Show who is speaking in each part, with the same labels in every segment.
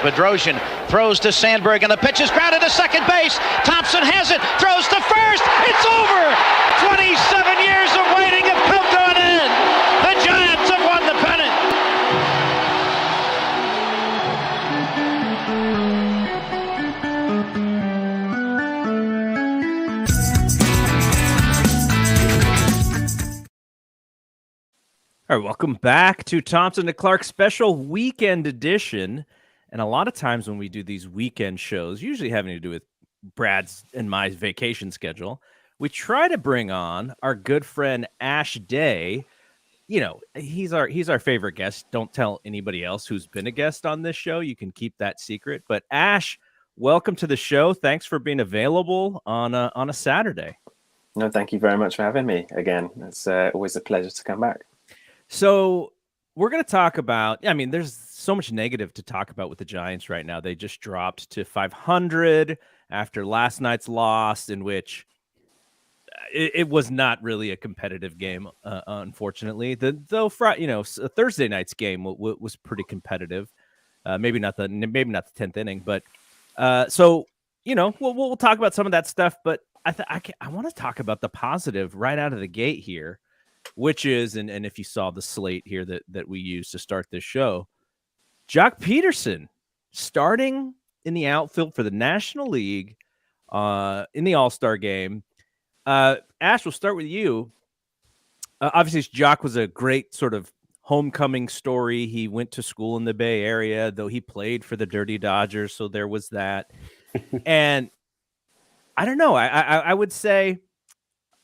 Speaker 1: Bedrosian throws to Sandberg, and the pitch is grounded to second base. Thompson has it, throws to first. It's over. 27 years of waiting have come to an end. The Giants have won the pennant.
Speaker 2: All right, welcome back to Thompson to Clark special weekend edition. And a lot of times when we do these weekend shows, usually having to do with Brad's and my vacation schedule, we try to bring on our good friend Ash Day. You know, he's our favorite guest. Don't tell anybody else who's been a guest on this show. You can keep that secret. But Ash, welcome to the show. Thanks for being available on a Saturday.
Speaker 3: No, thank you very much for having me again. It's always a pleasure to come back.
Speaker 2: So we're going to talk about, I mean, there's so much negative to talk about with the Giants right now. They just dropped to 500 after last night's loss, in which it was not really a competitive game, unfortunately. Thursday night's game was pretty competitive. Maybe not the 10th inning, but so we'll talk about some of that stuff. But I want to talk about the positive right out of the gate here, which is, and if you saw the slate here that we used to start this show, Joc Pederson starting in the outfield for the National League in the All-Star game. Ash, we'll start with you. Obviously, Joc was a great sort of homecoming story. He went to school in the Bay Area, though he played for the Dirty Dodgers, so there was that. And I don't know. I would say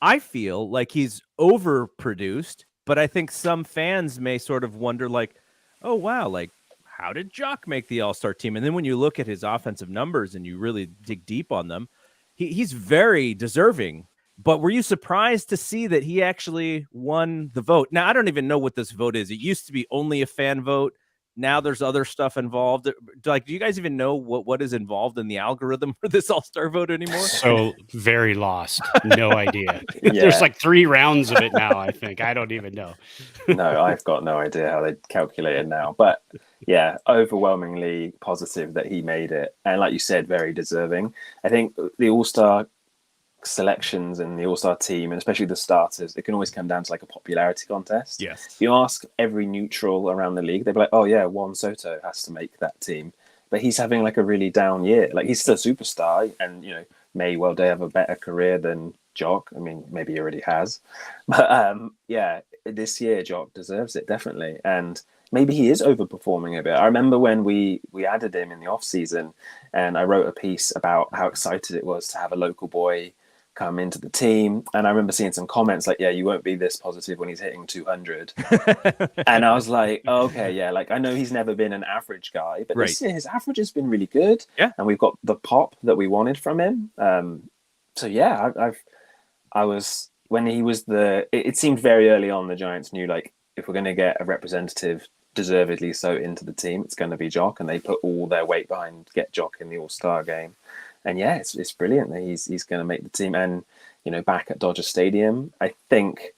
Speaker 2: I feel like he's overproduced, but I think some fans may sort of wonder, like, oh, wow, like, how did Joc make the All-Star team? And then when you look at his offensive numbers and you really dig deep on them, he's very deserving. But were you surprised to see that he actually won the vote? Now, I don't even know what this vote is. It used to be only a fan vote. Now there's other stuff involved. Like, do you guys even know what is involved in the algorithm for this All-Star vote anymore?
Speaker 4: So very lost. No idea. There's like 3 rounds of it now, I think. I don't even know.
Speaker 3: No, I've got no idea how they calculate it now. But yeah, overwhelmingly positive that he made it. And like you said, very deserving. I think the All-Star selections and the All-Star team, and especially the starters, it can always come down to like a popularity contest.
Speaker 2: Yes.
Speaker 3: If you ask every neutral around the league, they'd be like, oh yeah, Juan Soto has to make that team. But he's having like a really down year. Like, he's still a superstar and, may well have a better career than Joc. I mean, maybe he already has. But yeah, this year Joc deserves it, definitely. And maybe he is overperforming a bit. I remember when we added him in the off season, and I wrote a piece about how excited it was to have a local boy come into the team, and I remember seeing some comments like, yeah, you won't be this positive when he's hitting 200. And I was like, oh, okay, yeah, like, I know he's never been an average guy, but this year his average has been really good.
Speaker 2: Yeah,
Speaker 3: and we've got the pop that we wanted from him. So yeah, I was, when he was it seemed very early on the Giants knew, like, if we're going to get a representative, deservedly so, into the team, it's going to be Joc, and they put all their weight behind get Joc in the All-Star game. And yeah, it's brilliant that he's going to make the team. And, back at Dodger Stadium, I think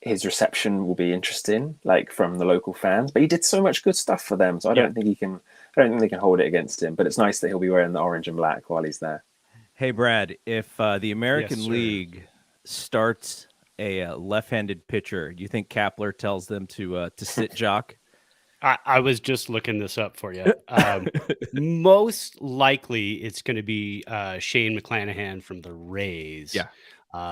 Speaker 3: his reception will be interesting, like, from the local fans. But he did so much good stuff for them, so I don't think they can hold it against him. But it's nice that he'll be wearing the orange and black while he's there.
Speaker 2: Hey, Brad, if the American League starts a left-handed pitcher, do you think Kapler tells them to sit Joc?
Speaker 4: I was just looking this up for you. Most likely it's going to be Shane McClanahan from the Rays.
Speaker 2: Yeah.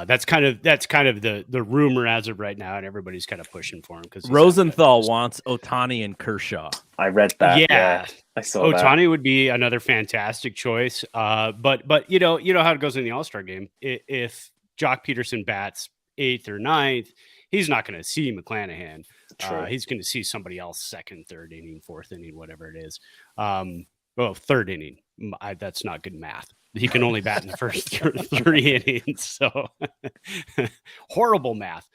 Speaker 4: That's kind of the rumor as of right now, and everybody's kind of pushing for him because
Speaker 2: Rosenthal wants Ohtani and Kershaw.
Speaker 3: I read that. Yeah, I saw that.
Speaker 4: Ohtani would be another fantastic choice. But you know how it goes in the All-Star game. If Joc Pederson bats 8th or 9th, he's not going to see McClanahan. He's going to see somebody else 2nd, 3rd inning, 4th inning, whatever it is. 3rd inning. That's not good math. He can only bat in the first 3 innings. So horrible math.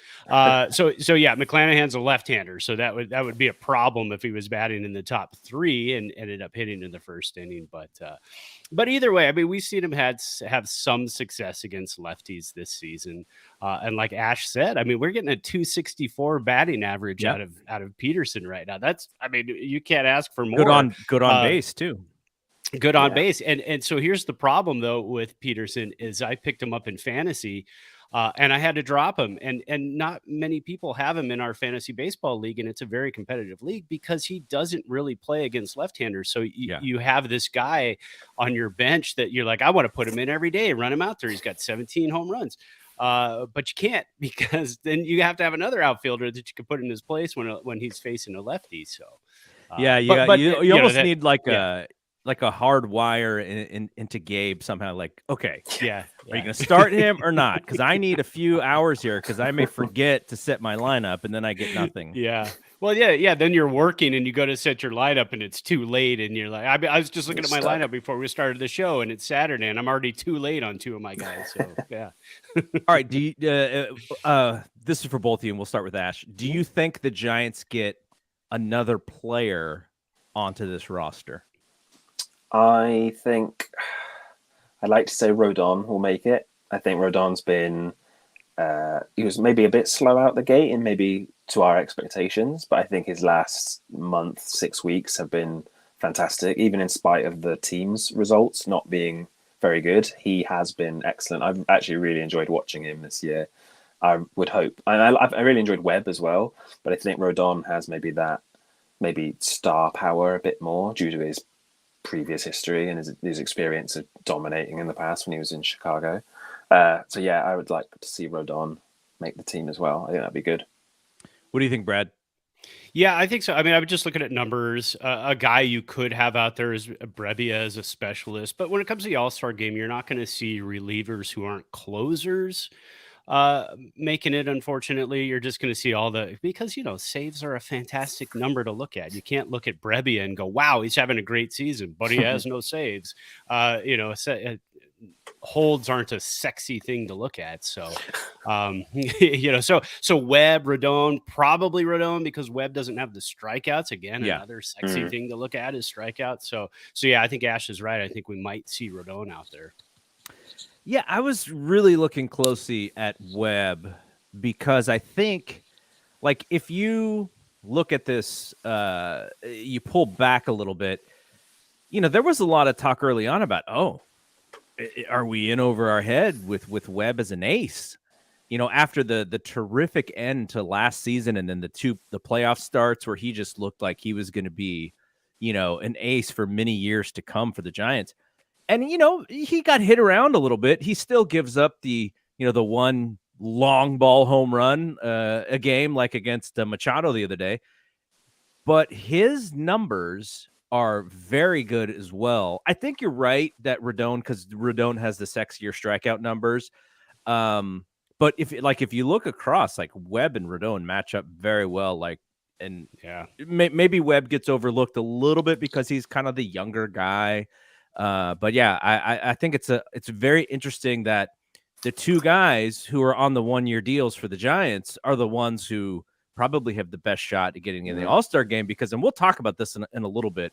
Speaker 4: So yeah, McClanahan's a left-hander. So that would be a problem if he was batting in the top 3 and ended up hitting in the first inning. But either way, I mean, we've seen him have some success against lefties this season. And like Ash said, I mean, we're getting a 264 batting average out of Pederson right now. You can't ask for more.
Speaker 2: Good on base too.
Speaker 4: good on base. And so here's the problem though with Pederson is I picked him up in fantasy. And I had to drop him, and not many people have him in our fantasy baseball league, and it's a very competitive league because he doesn't really play against left-handers. So you have this guy on your bench that you're like, I want to put him in every day and run him out there. He's got 17 home runs, but you can't because then you have to have another outfielder that you can put in his place when he's facing a lefty. So
Speaker 2: you almost need like a hard wire into Gabe somehow. Like, okay, are you going to start him or not? Because I need a few hours here because I may forget to set my lineup and then I get nothing.
Speaker 4: Well, then you're working and you go to set your lineup and it's too late. And you're like, I was just looking at my lineup before we started the show and it's Saturday and I'm already too late on two of my guys. So, yeah.
Speaker 2: All right. Do you, this is for both of you and we'll start with Ash. Do you think the Giants get another player onto this roster?
Speaker 3: I think I'd like to say Rodon will make it. I think Rodon's been he was maybe a bit slow out the gate and maybe to our expectations, but I think his last month, 6 weeks have been fantastic. Even in spite of the team's results not being very good, he has been excellent. I've actually really enjoyed watching him this year. I would hope. I really enjoyed Webb as well, but I think Rodon has maybe star power a bit more due to his previous history and his experience of dominating in the past when he was in Chicago. So I would like to see Rodon make the team as well. I think that'd be good.
Speaker 2: What do you think, Brad?
Speaker 4: Yeah, I think so. I mean, I was just looking at numbers. A guy you could have out there is Brebbia as a specialist, but when it comes to the All-Star game, you're not going to see relievers who aren't closers making it. Unfortunately, you're just going to see because saves are a fantastic number to look at. You can't look at Brebbia and go, wow, he's having a great season, but he has no saves. Holds aren't a sexy thing to look at. So so Webb, Rodon, probably Rodon, because Webb doesn't have the strikeouts. Again, another sexy thing to look at is strikeouts. So I think Ash is right. I think we might see Rodon out there.
Speaker 2: Yeah, I was really looking closely at Webb because I think, like, if you look at this, you pull back a little bit, there was a lot of talk early on about, are we in over our head with Webb as an ace? After the terrific end to last season and then the playoff starts where he just looked like he was going to be, an ace for many years to come for the Giants. And, he got hit around a little bit. He still gives up the one long ball home run a game like against Machado the other day. But his numbers are very good as well. I think you're right that because Rodon has the sexier strikeout numbers. But if you look across, like Webb and Rodon match up very well. Maybe Webb gets overlooked a little bit because he's kind of the younger guy. But I think it's very interesting that the two guys who are on the 1-year deals for the Giants are the ones who probably have the best shot at getting in the All-Star game and we'll talk about this in a little bit.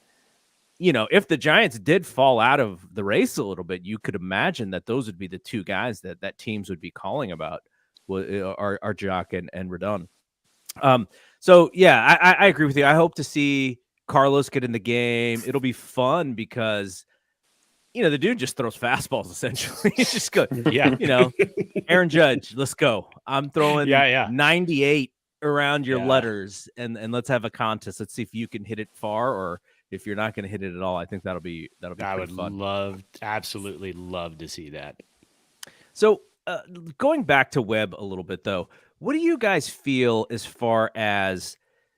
Speaker 2: If the Giants did fall out of the race a little bit, you could imagine that those would be the two guys that teams would be calling about are Joc and Rodon. I agree with you. I hope to see Carlos get in the game. It'll be fun because the dude just throws fastballs essentially. It's just good. Aaron Judge, let's go. I'm throwing 98 around your letters and let's have a contest. Let's see if you can hit it far or if you're not going to hit it at all. I think that'll be I would
Speaker 4: fun. Absolutely love to see that.
Speaker 2: So going back to Webb a little bit though, what do you guys feel as far as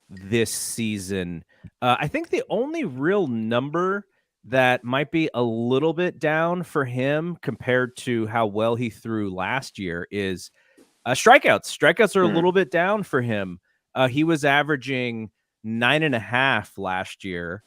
Speaker 2: this season? I think the only real number that might be a little bit down for him compared to how well he threw last year is strikeouts. Strikeouts are a little bit down for him. He was averaging 9.5 last year,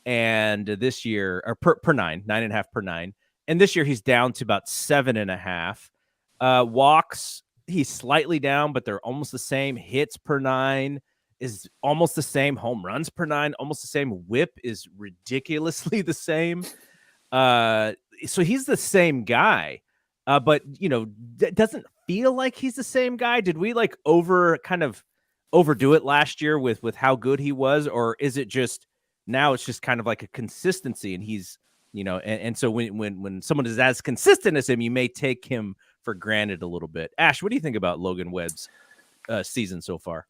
Speaker 2: and this year, or per 9.5 per 9. And this year he's down to about 7.5. Walks, he's slightly down, but they're almost the same. Hits per 9 is almost the same. Home runs per 9, almost the same. Whip is ridiculously the same. So he's the same guy, but doesn't feel like he's the same guy. Did we overdo it last year with how good he was, or is it just now it's just kind of like a consistency and he's And so when someone is as consistent as him, you may take him for granted a little bit. Ash, what do you think about Logan Webb's season so far?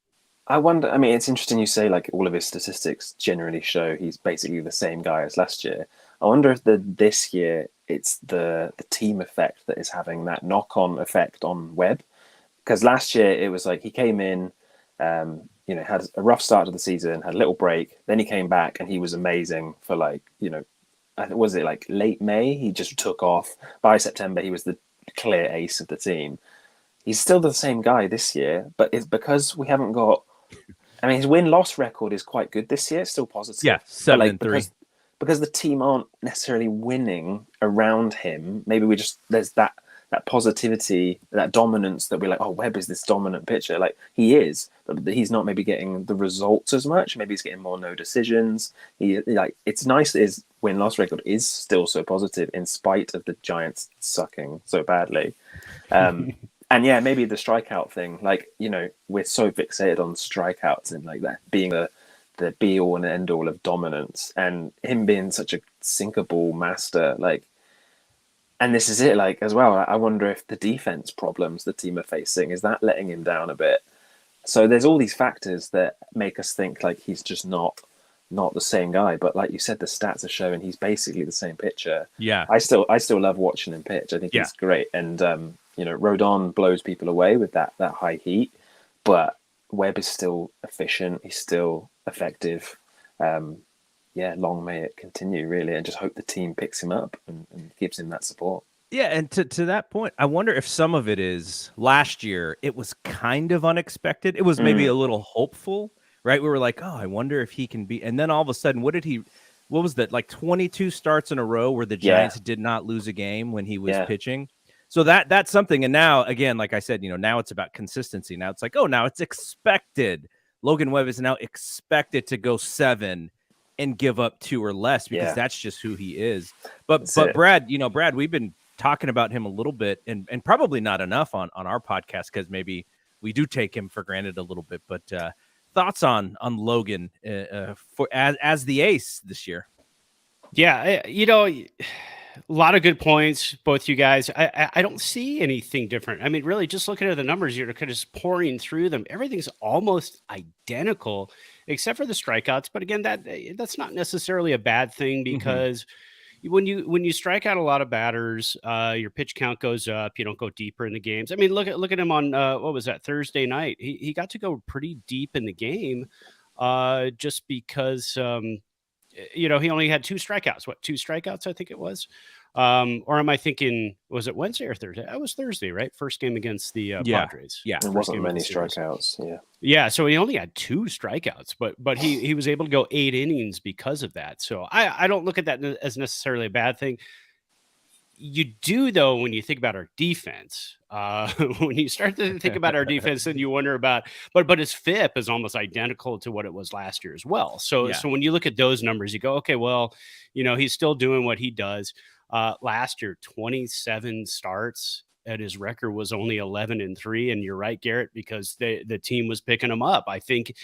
Speaker 3: I wonder. I mean, it's interesting you say like all of his statistics generally show he's basically the same guy as last year. I wonder if this year it's the team effect that is having that knock-on effect on Webb. Because last year it was like he came in, had a rough start to the season, had a little break, then he came back and he was amazing for was it like late May? He just took off. By September, he was the clear ace of the team. He's still the same guy this year, but it's because we haven't got. I mean, his win-loss record is quite good this year. It's still positive.
Speaker 2: Yeah, 7-3.
Speaker 3: Because the team aren't necessarily winning around him. Maybe there's that positivity, that dominance that we're like, oh, Webb is this dominant pitcher. Like he is, but he's not maybe getting the results as much. Maybe he's getting more no decisions. It's nice that his win-loss record is still so positive in spite of the Giants sucking so badly. And yeah, maybe the strikeout thing, we're so fixated on strikeouts and like that being the be all and end all of dominance, and him being such a sinker ball master, and this is it, as well. I wonder if the defense problems the team are facing, is that letting him down a bit? So there's all these factors that make us think he's just not the same guy. But like you said, the stats are showing he's basically the same pitcher.
Speaker 2: Yeah.
Speaker 3: I still love watching him pitch. I think he's great. And, Rodon blows people away with that high heat, but Webb is still efficient. He's still effective. Long may it continue, really, and just hope the team picks him up and gives him that support.
Speaker 2: Yeah, and to that point, I wonder if some of it is last year, it was kind of unexpected. It was maybe a little hopeful, right? We were like, oh, I wonder if he can be. And then all of a sudden, what was that, 22 starts in a row where the Giants did not lose a game when he was pitching? So that's something. And now, again, like I said, now it's about consistency. Now it's like, oh, now it's expected. Logan Webb is now expected to go 7 and give up 2 or less because that's just who he is. But Brad, we've been talking about him a little bit and probably not enough on our podcast because maybe we do take him for granted a little bit. But thoughts on Logan for as the ace this year?
Speaker 4: Yeah, a lot of good points, both you guys. I don't see anything different. I mean, really, just looking at the numbers, you're kind of just pouring through them. Everything's almost identical, except for the strikeouts. But again, that's not necessarily a bad thing because when you strike out a lot of batters, your pitch count goes up. You don't go deeper in the games. I mean, look at him on what was that, Thursday night? He got to go pretty deep in the game, just because. He only had 2 strikeouts. 2 strikeouts, I think it was. Or am I thinking, was it Wednesday or Thursday? That was Thursday, right? First game against the Padres.
Speaker 2: Yeah.
Speaker 3: There wasn't many strikeouts. Yeah.
Speaker 4: Yeah. So he only had 2 strikeouts, but he was able to go 8 innings because of that. So I don't look at that as necessarily a bad thing. You do, though, when you think about our defense. When you start to think about our defense, then you wonder about, but his FIP is almost identical to what it was last year as well. So when you look at those numbers, you go, okay, well, he's still doing what he does. Last year, 27 starts, and his record was only 11-3. And you're right, Garrett, because the team was picking him up. I think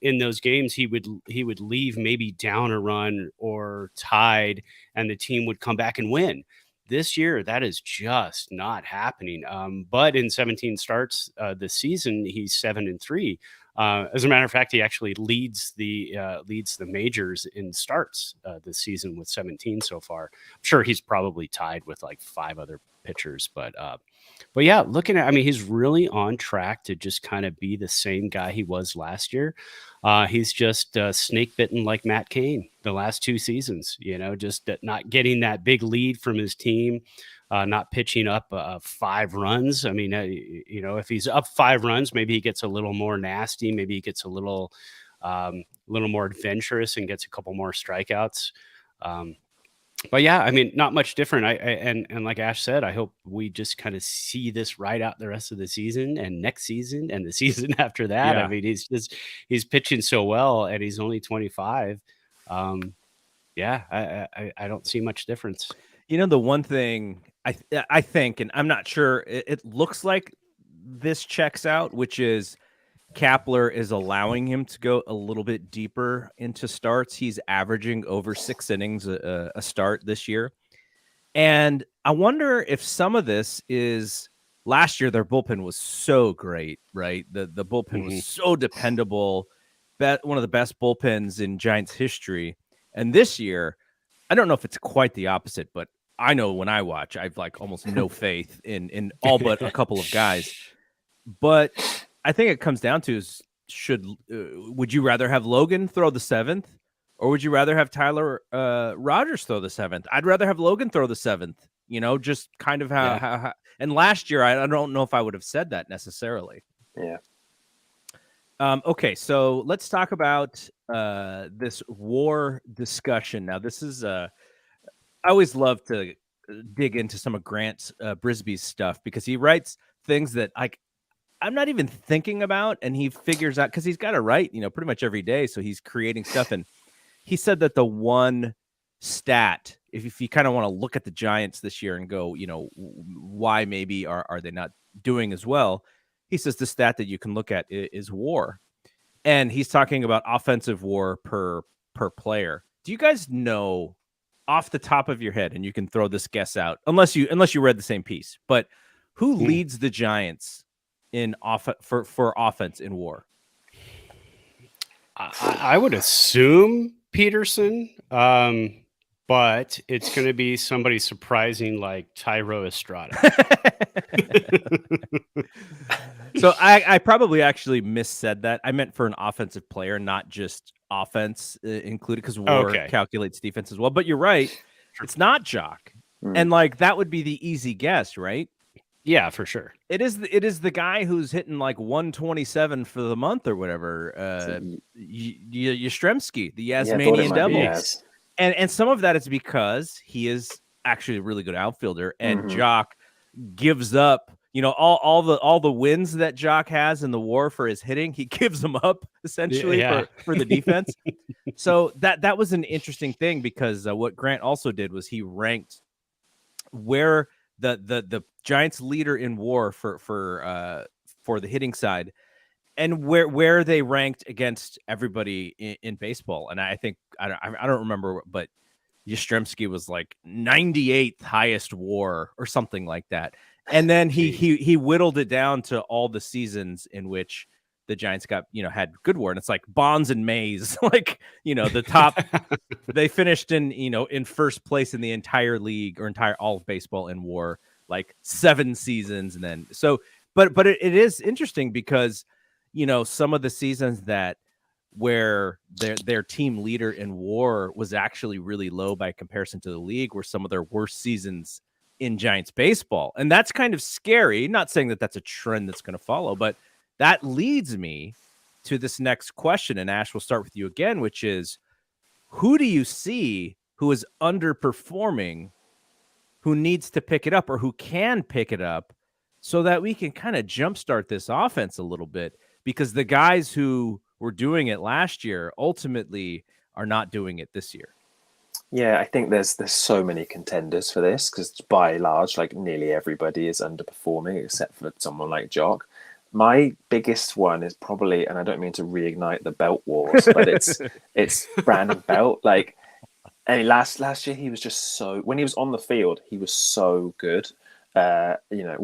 Speaker 4: in those games he would leave maybe down a run or tied, and the team would come back and win. This year, that is just not happening. But in 17 starts this season, he's 7-3. As a matter of fact, he actually leads the majors in starts this season with 17 so far. I'm sure he's probably tied with 5 other pitchers, but yeah, he's really on track to just kind of be the same guy he was last year. He's just snake bitten like Matt Cain the last 2 seasons, just not getting that big lead from his team, not pitching up 5 runs. I mean, if he's up 5 runs, maybe he gets a little more nasty. Maybe he gets a little more adventurous and gets a couple more strikeouts. But yeah, I mean, not much different. And like Ash said, I hope we just kind of see this ride out the rest of the season and next season and the season after that.
Speaker 2: Yeah.
Speaker 4: I mean, he's pitching so well, and he's only 25. I don't see much difference.
Speaker 2: The one thing I think, and I'm not sure, it looks like this checks out, which is Kapler is allowing him to go a little bit deeper into starts. He's averaging over 6 innings a start this year. And I wonder if some of this is last year their bullpen was so great, right? The bullpen was so dependable, one of the best bullpens in Giants history. And this year, I don't know if it's quite the opposite, but I know when I watch, I've like almost no faith in all but a couple of guys. But I think it comes down to is would you rather have Logan throw the 7th, or would you rather have Tyler Rogers throw the 7th? I'd rather have Logan throw the 7th. You know, just kind of how and last year I don't know if I would have said that necessarily.
Speaker 3: Yeah.
Speaker 2: Okay, so let's talk about this WAR discussion. Now, this is I always love to dig into some of Grant Brisbee's stuff because he writes things that I'm not even thinking about, and he figures out because he's got to write, pretty much every day. So he's creating stuff, and he said that the one stat, if you kind of want to look at the Giants this year and go, why maybe are they not doing as well? He says the stat that you can look at is WAR, and he's talking about offensive WAR per player. Do you guys know off the top of your head, and you can throw this guess out unless you read the same piece, but who leads the Giants in for offense in WAR?
Speaker 4: I would assume Pederson, but it's going to be somebody surprising like Tyro Estrada.
Speaker 2: So I probably actually missaid that. I meant for an offensive player, not just offense included, because WAR calculates defense as well. But you're right. Sure. It's not Joc. And that would be the easy guess, right?
Speaker 4: Yeah, for sure.
Speaker 2: It is the guy who's hitting like 127 for the month or whatever. Yastrzemski, the Yasmanian double. And some of that is because he is actually a really good outfielder, and Joc gives up, all the wins that Joc has in the WAR for his hitting, he gives them up essentially for the defense. So that was an interesting thing because what Grant also did was he ranked where the Giants leader in WAR for the hitting side, and where they ranked against everybody in baseball. And I think I don't remember, but Yastrzemski was like 98th highest WAR or something like that. And then he whittled it down to all the seasons in which the Giants got, had good WAR. And it's like Bonds and Mays, the top, they finished in first place in the entire league or all of baseball in WAR, like 7 seasons. And then, but it is interesting because, some of the seasons where their team leader in WAR was actually really low by comparison to the league were some of their worst seasons in Giants baseball. And that's kind of scary. Not saying that that's a trend that's going to follow, but that leads me to this next question. And Ash, we'll start with you again, which is, who do you see who is underperforming, who needs to pick it up or who can pick it up so that we can kind of jumpstart this offense a little bit? Because the guys who were doing it last year ultimately are not doing it this year.
Speaker 3: Yeah, I think there's so many contenders for this because by and large, like nearly everybody is underperforming except for someone like Joc. My biggest one is probably, and I don't mean to reignite the belt wars, but it's Brandon Belt. Like, I mean, last year he was just when he was on the field, he was so good. What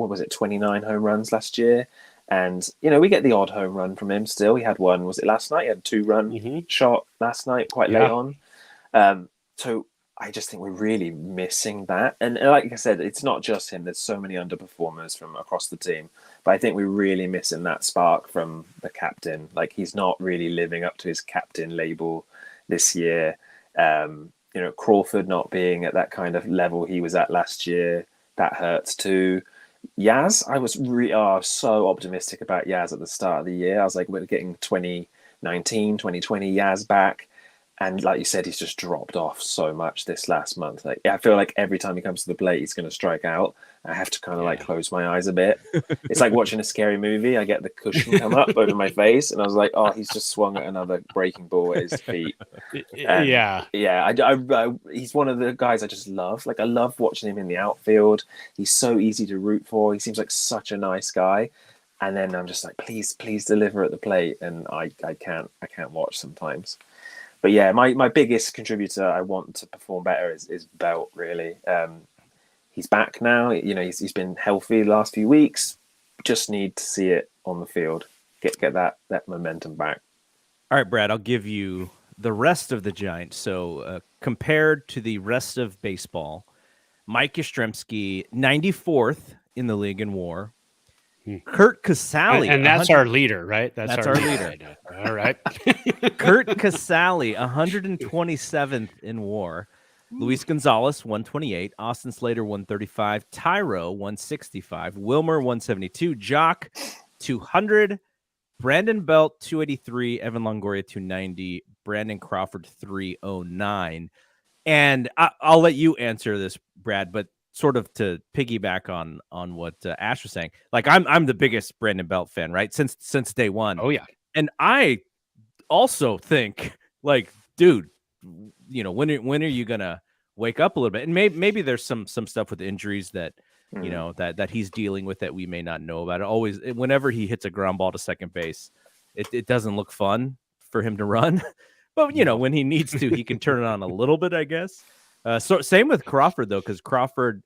Speaker 3: was it, 29 home runs last year? And, we get the odd home run from him still. He had one, was it last night? He had a 2-run shot last night, quite late on. So I just think we're really missing that. And like I said, it's not just him. There's so many underperformers from across the team. But I think we're really missing that spark from the captain. Like, he's not really living up to his captain label this year. Crawford not being at that kind of level he was at last year, that hurts too. Yaz, I was so optimistic about Yaz at the start of the year. I was like, we're getting 2019, 2020 Yaz back. And like you said, he's just dropped off so much this last month. Like, I feel like every time he comes to the plate, he's going to strike out. I have to kind of close my eyes a bit. It's like watching a scary movie. I get the cushion come up over my face, and I was like, "Oh, he's just swung at another breaking ball at his feet." And he's one of the guys I just love. Like, I love watching him in the outfield. He's so easy to root for. He seems like such a nice guy. And then I'm just like, please deliver at the plate, and I can't watch sometimes. But yeah, my biggest contributor I want to perform better is Belt, really. He's back now. You know, he's been healthy the last few weeks. Just need to see it on the field. Get that momentum back.
Speaker 2: All right, Brad, I'll give you the rest of the Giants. So compared to the rest of baseball, Mike Yastrzemski, 94th in the league in WAR. Kurt Casale.
Speaker 4: And that's our leader, right?
Speaker 2: That's our leader.
Speaker 4: All right.
Speaker 2: Kurt Casale, 127th in WAR. Luis Gonzalez, 128. Austin Slater, 135. Tyro, 165. Wilmer, 172. Joc, 200. Brandon Belt, 283. Evan Longoria, 290. Brandon Crawford, 309. And I'll let you answer this, Brad, but sort of to piggyback on what Ash was saying. Like, I'm the biggest Brandon Belt fan, right? Since day one.
Speaker 4: Oh, yeah.
Speaker 2: And I also think, like, dude, you know, when are you gonna wake up a little bit? And maybe there's some stuff with injuries that you know that he's dealing with that we may not know about. Always, whenever he hits a ground ball to second base, it doesn't look fun for him to run. But you know, when he needs to, he can turn it on a little bit, I guess. So same with Crawford though, because Crawford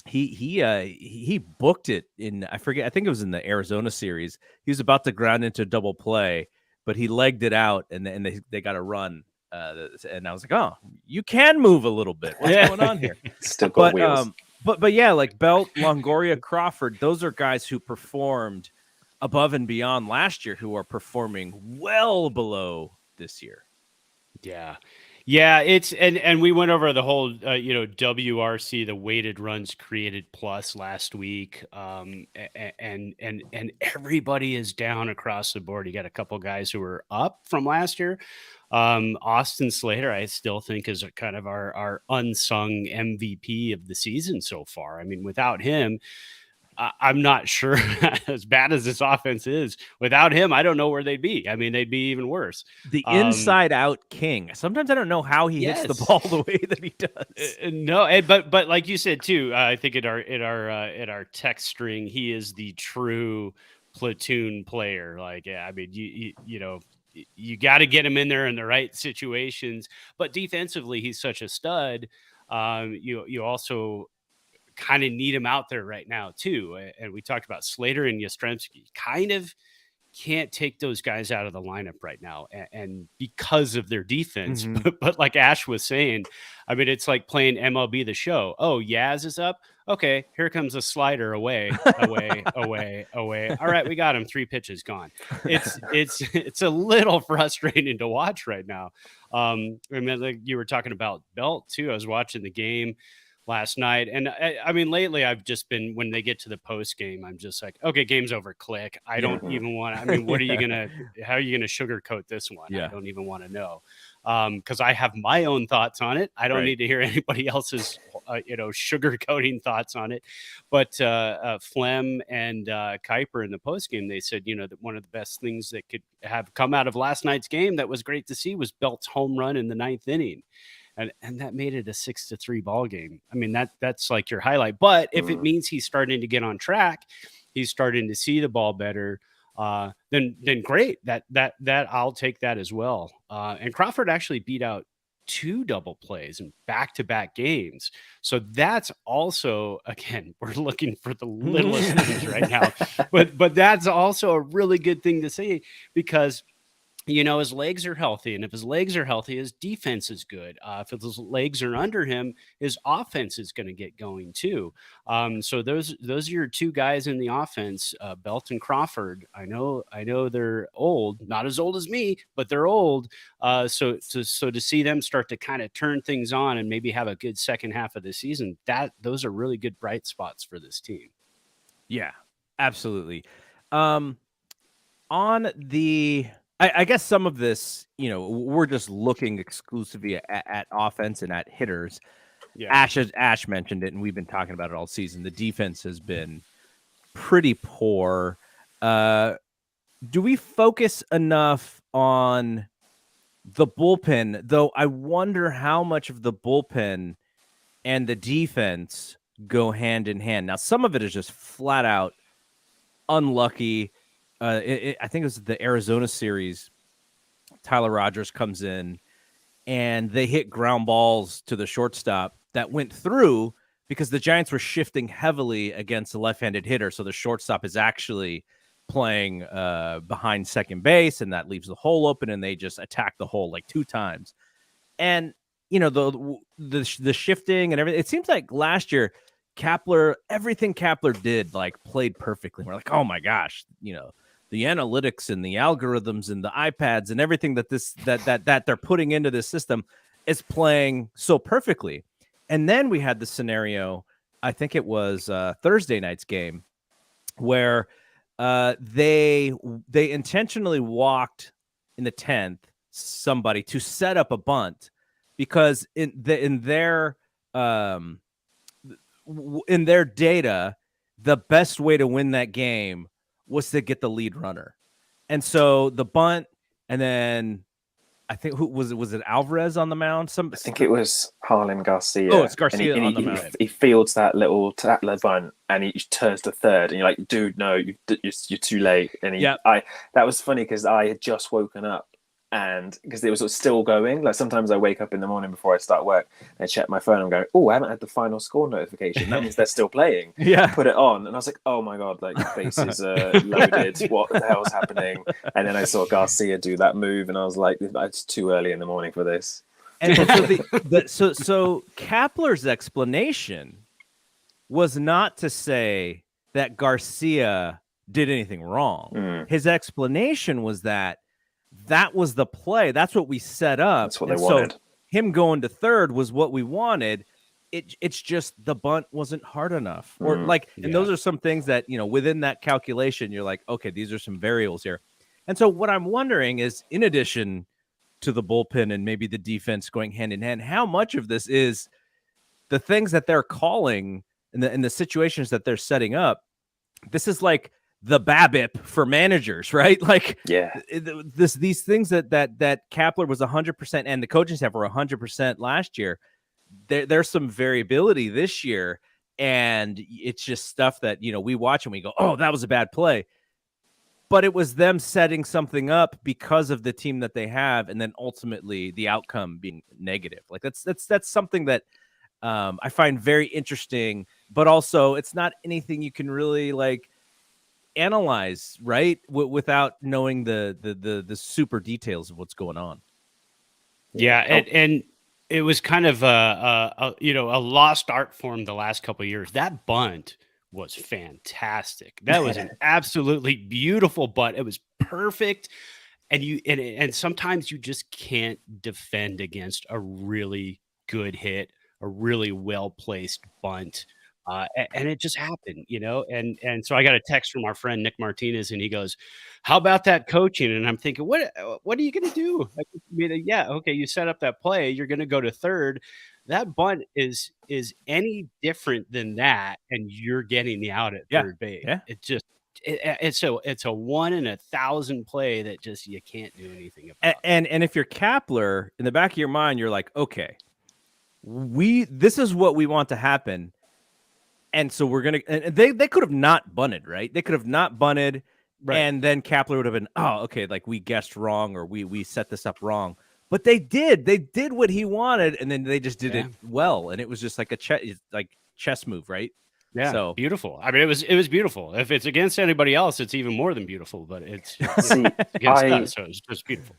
Speaker 2: he booked it in, I forget, I think it was in the Arizona series. He was about to ground into double play, but he legged it out, and they got a run. And I was like, oh, you can move a little bit. What's going on here?
Speaker 3: Still got wheels.
Speaker 2: But yeah, like Belt, Longoria, Crawford, those are guys who performed above and beyond last year, who are performing well below this year.
Speaker 4: Yeah, it's and we went over the whole WRC, the weighted runs created plus last week, and everybody is down across the board. You got a couple guys who are up from last year. Austin Slater, I still think, is kind of our unsung MVP of the season so far. I mean, without him, I'm not sure, as bad as this offense is, without him, I don't know where they'd be. I mean, they'd be even worse.
Speaker 2: The inside out king. Sometimes I don't know how he hits the ball the way that he does.
Speaker 4: No, but like you said too, I think at our text string, he is the true platoon player. Like, yeah, I mean, you know, you got to get him in there in the right situations. But defensively, he's such a stud. You also kind of need him out there right now too. And we talked about Slater and Yastrzemski. Kind of can't take those guys out of the lineup right now, and because of their defense. But like Ash was saying, I mean, it's like playing MLB The Show. Oh, Yaz is up. Okay, here comes a slider away. All right, we got him. 3 pitches gone. It's a little frustrating to watch right now. I mean, like you were talking about Belt too. I was watching the game last night, and I mean, lately I've just been, when they get to the post game, I'm just like, okay, game's over, click. I don't even want to, I mean, how are you gonna sugarcoat this one? I don't even want to know, because I have my own thoughts on it. I don't need to hear anybody else's sugarcoating thoughts on it. But Flem and Kuiper in the post game, they said, that one of the best things that could have come out of last night's game that was great to see was Belt's home run in the 9th inning. And that made it a 6-3 ball game. I mean, that's like your highlight. But if it means he's starting to get on track, he's starting to see the ball better, then great. That I'll take that as well. And Crawford actually beat out 2 double plays in back-to-back games. So that's also, again, we're looking for the littlest things right now. But that's also a really good thing to say, because his legs are healthy. And if his legs are healthy, his defense is good. If his legs are under him, his offense is going to get going too. So those are your 2 guys in the offense, Belt and Crawford. I know they're old, not as old as me, but they're old. So to see them start to kind of turn things on and maybe have a good second half of the season, those are really good bright spots for this team.
Speaker 2: Yeah, absolutely. I guess some of this, we're just looking exclusively at offense and at hitters. Yeah. Ash mentioned it, and we've been talking about it all season. The defense has been pretty poor. Do we focus enough on the bullpen, though? I wonder how much of the bullpen and the defense go hand in hand. Now, some of it is just flat out unlucky. I think it was the Arizona series. Tyler Rogers comes in and they hit ground balls to the shortstop that went through because the Giants were shifting heavily against a left-handed hitter. So the shortstop is actually playing behind second base, and that leaves the hole open, and they just attack the hole like 2 times. And, you know, the shifting and everything, it seems like last year, everything Kapler did, like, played perfectly. We're like, oh my gosh, you know, the analytics and the algorithms and the iPads and everything that they're putting into this system is playing so perfectly. And then we had the scenario, I think it was Thursday night's game, where they intentionally walked in the 10th somebody to set up a bunt because in their data, the best way to win that game was to get the lead runner. And so the bunt, and then I think who was it Alvarez on the mound?
Speaker 3: I think it was Harlan Garcia.
Speaker 2: Oh, it's Garcia
Speaker 3: and
Speaker 2: on the mound.
Speaker 3: He fields that little tackler bunt, and he turns to third, and you're like, dude, no, you're too late. And that was funny because I had just woken up, and because it was still going. Like sometimes I wake up in the morning before I start work, and I check my phone. I'm going, oh, I haven't had the final score notification. That means they're still playing.
Speaker 2: Yeah.
Speaker 3: Put it on, and I was like, oh my god, like bases are loaded. What the hell's happening? And then I saw Garcia do that move, and I was like, it's too early in the morning for this.
Speaker 2: And so Kapler's explanation was not to say that Garcia did anything wrong. His explanation was that was the play. That's what we set up.
Speaker 3: That's what they wanted.
Speaker 2: So him going to third was what we wanted. It's just the bunt wasn't hard enough. Or and those are some things that, you know, within that calculation, you're like, okay, these are some variables here. And so what I'm wondering is, in addition to the bullpen and maybe the defense going hand in hand, how much of this is the things that they're calling and the situations that they're setting up? This is like the BABIP for managers, right? Like, these things that Kapler was 100% and the coaching staff were 100% last year. There's some variability this year, and it's just stuff that, you know, we watch and we go, oh, that was a bad play. But it was them setting something up because of the team that they have, and then ultimately the outcome being negative. Like that's something that I find very interesting, but also it's not anything you can really like analyze, right? Without knowing the super details of what's going on.
Speaker 4: Yeah, and it was kind of a lost art form the last couple of years. That bunt was fantastic. That was an absolutely beautiful bunt. It was perfect. And sometimes you just can't defend against a really good hit, a really well-placed bunt. And it just happened, you know? And so I got a text from our friend, Nick Martinez, and he goes, how about that coaching? And I'm thinking, what are you going to do? Like, I mean, yeah. Okay. You set up that play. You're going to go to third. That bunt is any different than that, and you're getting the out at third base. Yeah. It's a 1 in 1,000 play that just you can't do anything about.
Speaker 2: And if you're Kapler, in the back of your mind, you're like, okay, this is what we want to happen, and so we're gonna. And they could have not bunted, right? They could have not bunted, right. And then Kapler would have been, oh, okay, like we guessed wrong, or we set this up wrong. But they did what he wanted, and then they just did it well, and it was just like a chess move, right?
Speaker 4: Yeah,
Speaker 2: so
Speaker 4: beautiful. I mean, it was beautiful. If it's against anybody else, it's even more than beautiful. But it's against us, so it's just beautiful.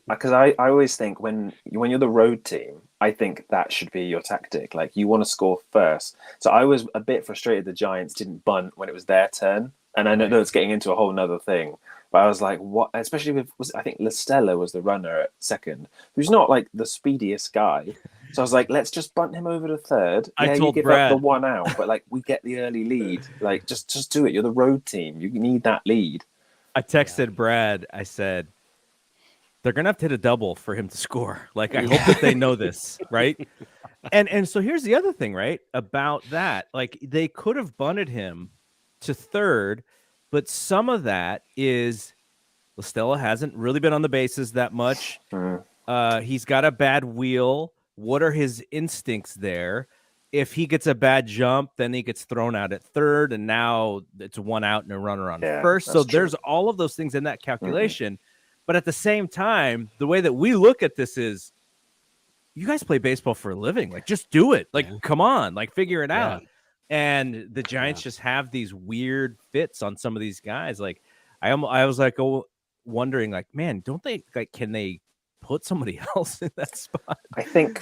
Speaker 3: Because I always think when you're the road team, I think that should be your tactic. Like you want to score first. So I was a bit frustrated the Giants didn't bunt when it was their turn, and I know it's getting into a whole nother thing. But I was like, what? Especially I think Listella was the runner at second, who's not like the speediest guy. So I was like, let's just bunt him over to third.
Speaker 2: I told
Speaker 3: you give
Speaker 2: Brad
Speaker 3: up the 1 out, but like we get the early lead. Like just do it. You're the road team. You need that lead.
Speaker 2: I texted Brad. I said, they're gonna have to hit a double for him to score. Like I hope that they know this, right? And so here's the other thing, right? About that, like they could have bunted him to third. But some of that is Listella hasn't really been on the bases that much. He's got a bad wheel. What are his instincts there? if he gets a bad jump, then he gets thrown out at third, and now it's 1 out and a runner on first. So there's all of those things in that calculation. But at the same time, the way that we look at this is, you guys play baseball for a living. Like, just do it. Like, come on, like, figure it out. And the Giants just have these weird fits on some of these guys. Like, I was like, wondering, like, man, don't they, like, can they put somebody else in that spot?
Speaker 3: I think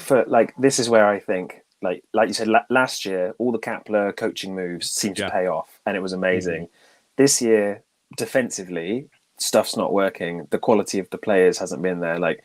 Speaker 3: this is where I think, like you said, last year, all the Kapler coaching moves seemed to pay off, and it was amazing. This year, defensively, stuff's not working. The quality of the players hasn't been there. Like,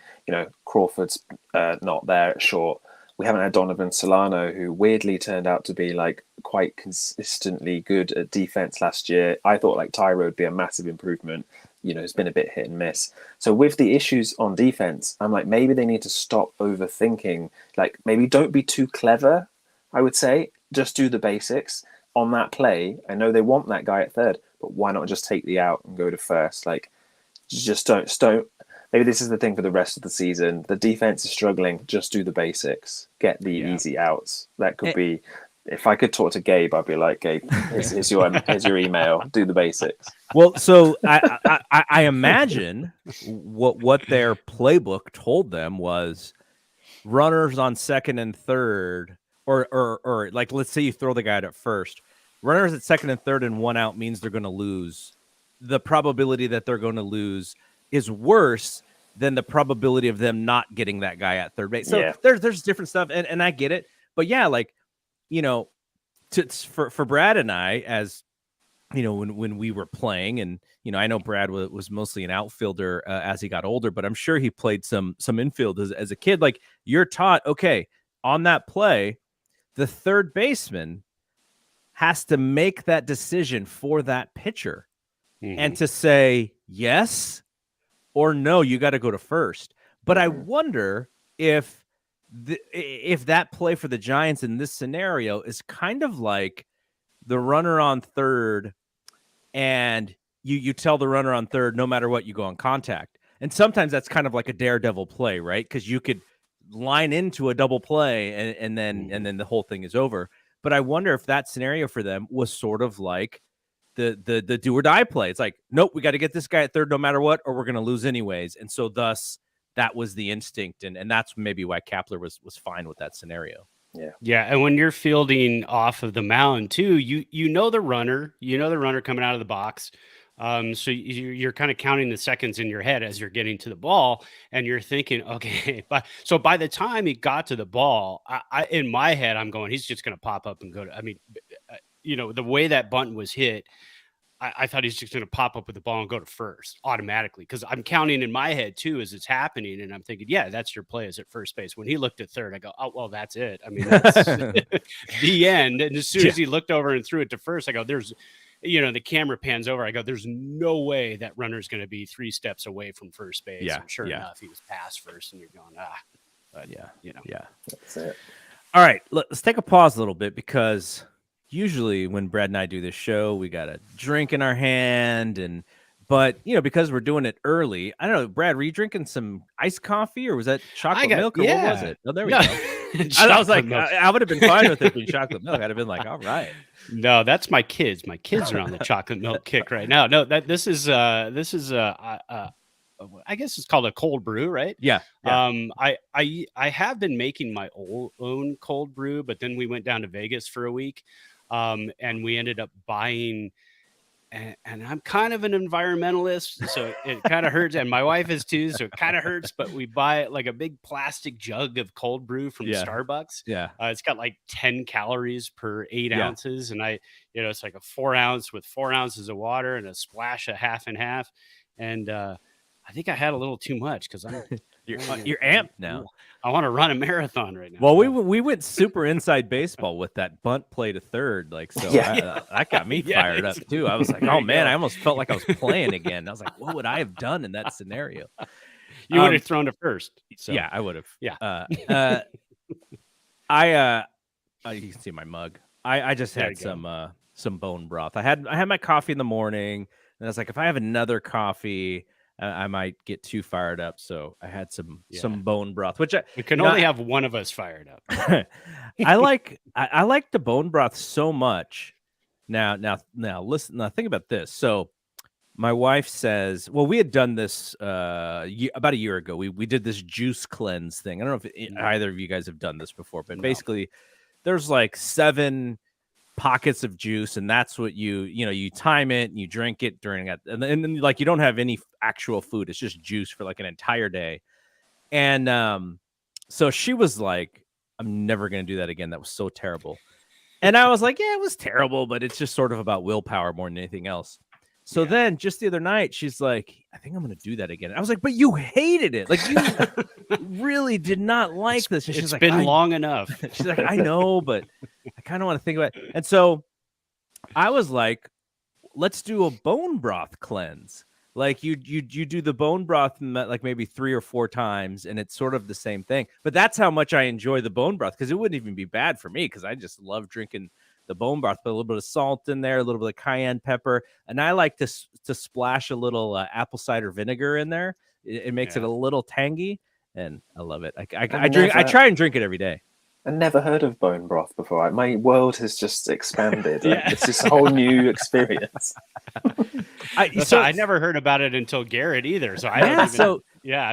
Speaker 3: Crawford's not there at short. We haven't had Donovan Solano, who weirdly turned out to be like quite consistently good at defense last year. I thought like Tyro would be a massive improvement. It's been a bit hit and miss. So with the issues on defense, I'm like, maybe they need to stop overthinking. Like, maybe don't be too clever, I would say. Just do the basics on that play. I know they want that guy at third, but why not just take the out and go to first? Like, just don't. Maybe this is the thing for the rest of the season. The defense is struggling. Just do the basics. Get the easy outs. That could be. If I could talk to Gabe, I'd be like, Gabe, here's your email. Do the basics.
Speaker 2: Well, so I imagine what their playbook told them was runners on second and third, or like, let's say you throw the guy out at first. Runners at second and third and 1 out means they're going to lose. The probability that they're going to lose is worse than the probability of them not getting that guy at third base. So there's different stuff, and I get it. But yeah, like, for Brad and I, as when we were playing, and I know Brad was mostly an outfielder as he got older, but I'm sure he played some infield as a kid. Like, you're taught, okay, on that play, the third baseman has to make that decision for that pitcher, and to say yes or no, you got to go to first. But I wonder if that play for the Giants in this scenario is kind of like the runner on third, and you tell the runner on third, no matter what, you go on contact. And sometimes that's kind of like a daredevil play, right? Because you could line into a double play and then the whole thing is over. But I wonder if that scenario for them was sort of like the do or die play. It's like, nope, we got to get this guy at third no matter what, or we're going to lose anyways. And so thus that was the instinct. And that's maybe why Kapler was fine with that scenario.
Speaker 4: Yeah. And when you're fielding off of the mound too, you know the runner coming out of the box. So you're kind of counting the seconds in your head as you're getting to the ball, and you're thinking, okay, so by the time he got to the ball, I in my head, I'm going, he's just going to pop up and go to, the way that bunt was hit, I thought he's just going to pop up with the ball and go to first automatically, because I'm counting in my head too as it's happening, and I'm thinking, yeah, that's your play is at first base. When he looked at third, I go, oh, well, that's it. I mean, that's the end. And as soon as he looked over and threw it to first, I go, there's, the camera pans over. I go, there's no way that runner's going to be 3 steps away from first base.
Speaker 2: Yeah,
Speaker 4: and sure enough, he was past first, and you're going, but
Speaker 3: That's it.
Speaker 2: All right, let's take a pause a little bit, because usually when Brad and I do this show, we got a drink in our hand, but because we're doing it early, I don't know, Brad, were you drinking some iced coffee, or was that chocolate milk, or what was it? Oh, there we go. I was like, I would have been fine with it being chocolate milk. I'd have been like, all right.
Speaker 4: No, that's my kids. My kids are on the chocolate milk kick right now. No, this is I guess it's called a cold brew, right?
Speaker 2: Yeah.
Speaker 4: I have been making my own cold brew, but then we went down to Vegas for a week, and we ended up buying. And I'm kind of an environmentalist, so it kind of hurts. And my wife is too, so it kind of hurts. But we buy like a big plastic jug of cold brew from Starbucks.
Speaker 2: Yeah.
Speaker 4: It's got like 10 calories per 8 ounces. And it's like a 4 ounce with 4 ounces of water and a splash of half and half. And I think I had a little too much, because
Speaker 2: you're amped now.
Speaker 4: I want to run a marathon right now.
Speaker 2: Well, we went super inside baseball with that bunt play to third, that got me fired up too. I was like, oh man, I almost felt like I was playing again. I was like, what would I have done in that scenario?
Speaker 4: You would have thrown to first. So.
Speaker 2: Yeah, I would have.
Speaker 4: Yeah.
Speaker 2: You can see my mug. I just had some bone broth. I had my coffee in the morning, and I was like, if I have another coffee, I might get too fired up. So I had some bone broth, which
Speaker 4: we can only have one of us fired up.
Speaker 2: I like the bone broth so much. Now listen. Now think about this. So my wife says, well, we had done this about a year ago. We did this juice cleanse thing. I don't know if either of you guys have done this before, but basically, there's like 7 pockets of juice, and that's what you time it and you drink it during it, and then like you don't have any actual food. It's just juice for like an entire day. And so she was like, I'm never gonna do that again. That was so terrible. And I was like, yeah, it was terrible, but it's just sort of about willpower more than anything else. So then just the other night, she's like, I think I'm going to do that again. I was like, but you hated it. Like, you really did not like this. And she's like,
Speaker 4: it's been long enough.
Speaker 2: She's like, I know, but I kind of want to think about it. And so I was like, let's do a bone broth cleanse. Like you do the bone broth like maybe 3 or 4 times, and it's sort of the same thing. But that's how much I enjoy the bone broth, because it wouldn't even be bad for me, because I just love drinking the bone broth. Put a little bit of salt in there, a little bit of cayenne pepper, and I like to splash a little apple cider vinegar in there. It makes it a little tangy, and I love it. I try and drink it every day.
Speaker 3: I never heard of bone broth before. My world has just expanded. It's this whole new experience.
Speaker 4: I never heard about it until Garrett either. So I've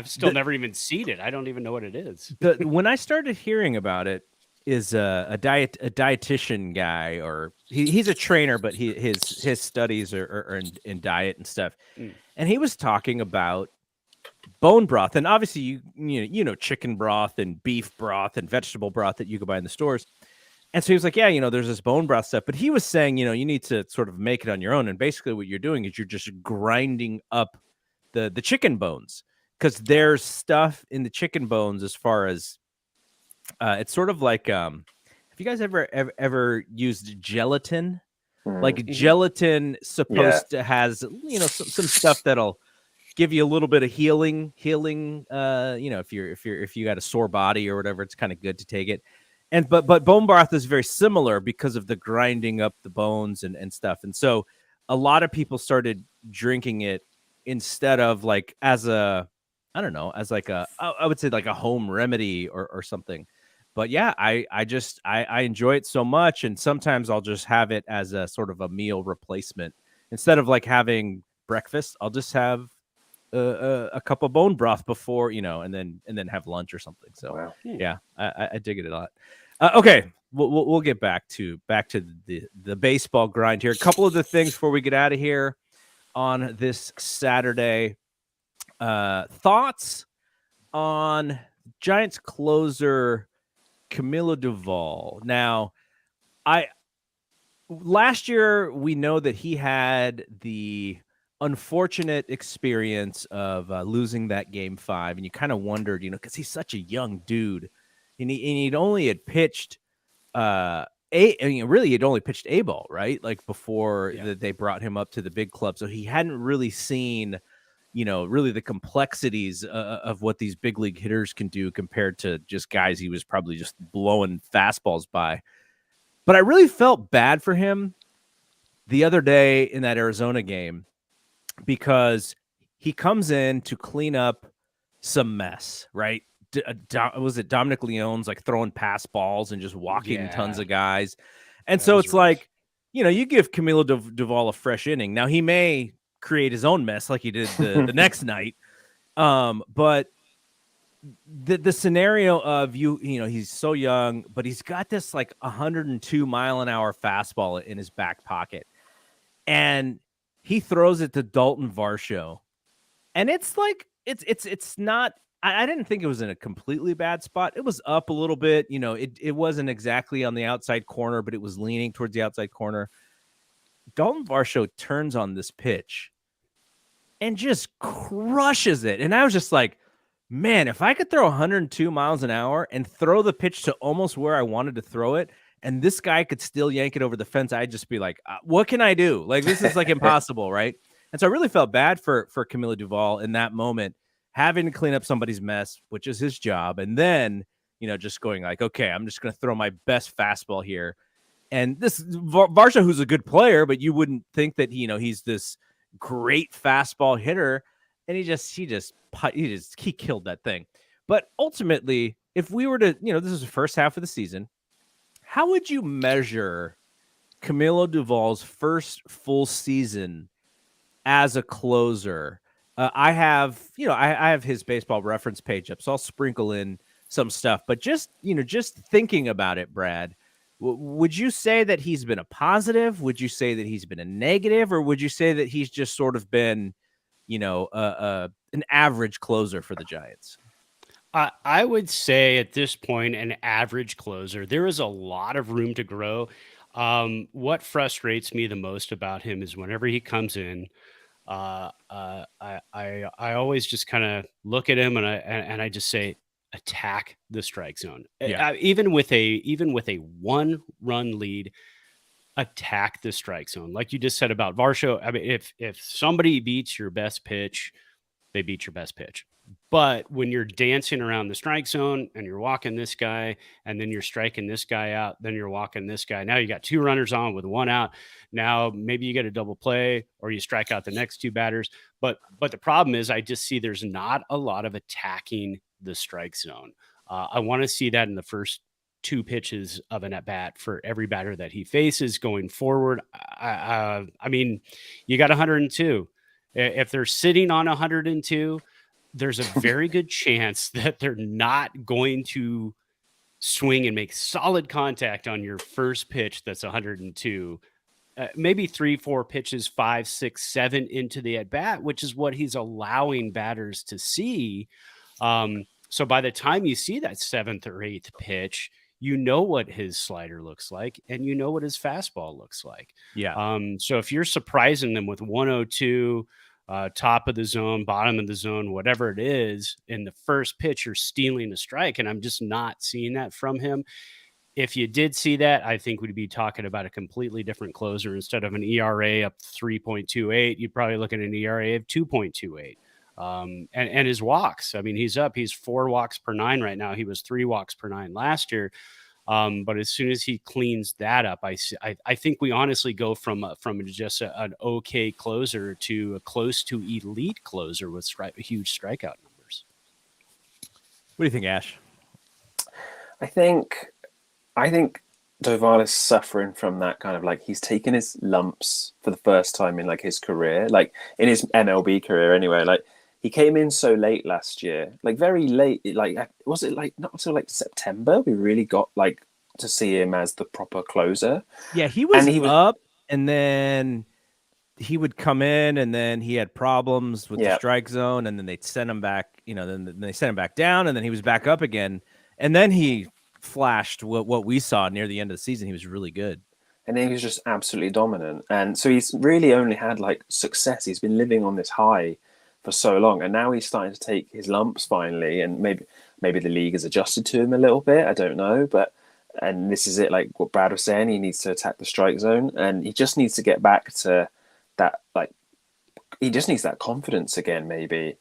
Speaker 4: still never even seen it. I don't even know what it is.
Speaker 2: When I started hearing about it, is a dietitian guy, or he's a trainer, but his studies are in diet and stuff. And he was talking about bone broth, and obviously you know chicken broth and beef broth and vegetable broth that you can buy in the stores. And so he was like, yeah, there's this bone broth stuff, but he was saying, you need to sort of make it on your own. And basically what you're doing is you're just grinding up the chicken bones, because there's stuff in the chicken bones as far as it's sort of like, have you guys ever used gelatin? Like gelatin supposed to has, some stuff that'll give you a little bit of healing, if you got a sore body or whatever, it's kind of good to take it. And but bone broth is very similar because of the grinding up the bones and stuff. And so a lot of people started drinking it instead of like as a, I don't know, as like I would say like a home remedy or something. But yeah, I enjoy it so much, and sometimes I'll just have it as a sort of a meal replacement. Instead of like having breakfast, I'll just have a cup of bone broth before, and then have lunch or something. So yeah, I dig it a lot. Okay, we'll get back to the baseball grind here. A couple of the things before we get out of here on this Saturday. Thoughts on Giants closer Camilo Doval. Now, last year we know that he had the unfortunate experience of losing that game 5, and you kind of wondered, because he's such a young dude, and he'd only had pitched he'd only pitched A ball, right? Like before they brought him up to the big club, so he hadn't really seen really the complexities of what these big league hitters can do compared to just guys he was probably just blowing fastballs by. But I really felt bad for him the other day in that Arizona game, because he comes in to clean up some mess, right? Was it Dominic Leone's like throwing pass balls and just walking tons of guys? And so it's rough. Like, you give Camilo Doval a fresh inning. Now he may create his own mess like he did the next night. But the scenario of he's so young, but he's got this like 102 mile an hour fastball in his back pocket, and he throws it to Dalton Varsho, and it's like it's not. I didn't think it was in a completely bad spot. It was up a little bit. It wasn't exactly on the outside corner, but it was leaning towards the outside corner. Dalton Varsho turns on this pitch and just crushes it. And I was just like, man, if I could throw 102 miles an hour and throw the pitch to almost where I wanted to throw it, and this guy could still yank it over the fence, I'd just be like, what can I do? Like, this is like impossible, right? And so I really felt bad for Camilo Doval in that moment, having to clean up somebody's mess, which is his job. And then, just going like, okay, I'm just going to throw my best fastball here. And this Varsho, who's a good player, but you wouldn't think that, he's this great fastball hitter. and he killed that thing. But ultimately, if we were to, this is the first half of the season, how would you measure Camilo Doval's first full season as a closer? I have his baseball reference page up, so I'll sprinkle in some stuff. But just thinking about it, Brad, would you say that he's been a positive? Would you say that he's been a negative, or would you say that he's just sort of been, an average closer for the Giants?
Speaker 4: I would say at this point, an average closer. There is a lot of room to grow. What frustrates me the most about him is whenever he comes in, I always just kind of look at him and I just say, attack the strike zone.
Speaker 2: Yeah.
Speaker 4: Even with a 1-run lead, attack the strike zone. Like you just said about Varsho. I mean, if somebody beats your best pitch, they beat your best pitch. But when you're dancing around the strike zone and you're walking this guy and then you're striking this guy out, then you're walking this guy. Now you got 2 runners on with 1 out. Now maybe you get a double play or you strike out the next 2 batters. But the problem is I just see there's not a lot of attacking the strike zone. I want to see that in the first 2 pitches of an at-bat for every batter that he faces going forward. I mean, you got 102. If they're sitting on 102, there's a very good chance that they're not going to swing and make solid contact on your first pitch that's 102. Maybe 3, 4 pitches, 5, 6, 7 into the at-bat, which is what he's allowing batters to see. So by the time you see that 7th or 8th pitch, you know what his slider looks like and you know what his fastball looks like.
Speaker 2: Yeah.
Speaker 4: So if you're surprising them with 102, top of the zone, bottom of the zone, whatever it is, in the first pitch, you're stealing a strike. And I'm just not seeing that from him. If you did see that, I think we'd be talking about a completely different closer. Instead of an ERA up 3.28, you'd probably look at an ERA of 2.28. And his walks, I mean, he's 4 walks per 9 right now. He was 3 walks per 9 last year. But as soon as he cleans that up, I think we honestly go from just an okay closer to a close to elite closer with huge strikeout numbers.
Speaker 2: What do you think, Ash?
Speaker 3: I think Doval is suffering from that kind of like he's taken his lumps for the first time in like his career, like in his MLB career anyway. Like he came in so late last year, like very late. Like was it like not until like September we really got like to see him as the proper closer?
Speaker 2: Yeah, he was up, and then he would come in, and then he had problems with the strike zone, and then they'd send him back. Then they sent him back down, and then he was back up again, and then he flashed what we saw near the end of the season. He was really good.
Speaker 3: And then he was just absolutely dominant. And so he's really only had like success. He's been living on this high for so long. And now he's starting to take his lumps finally. And maybe the league has adjusted to him a little bit. I don't know. And this is it, like what Brad was saying, he needs to attack the strike zone. And he just needs to get back to that, like, he just needs that confidence again, maybe.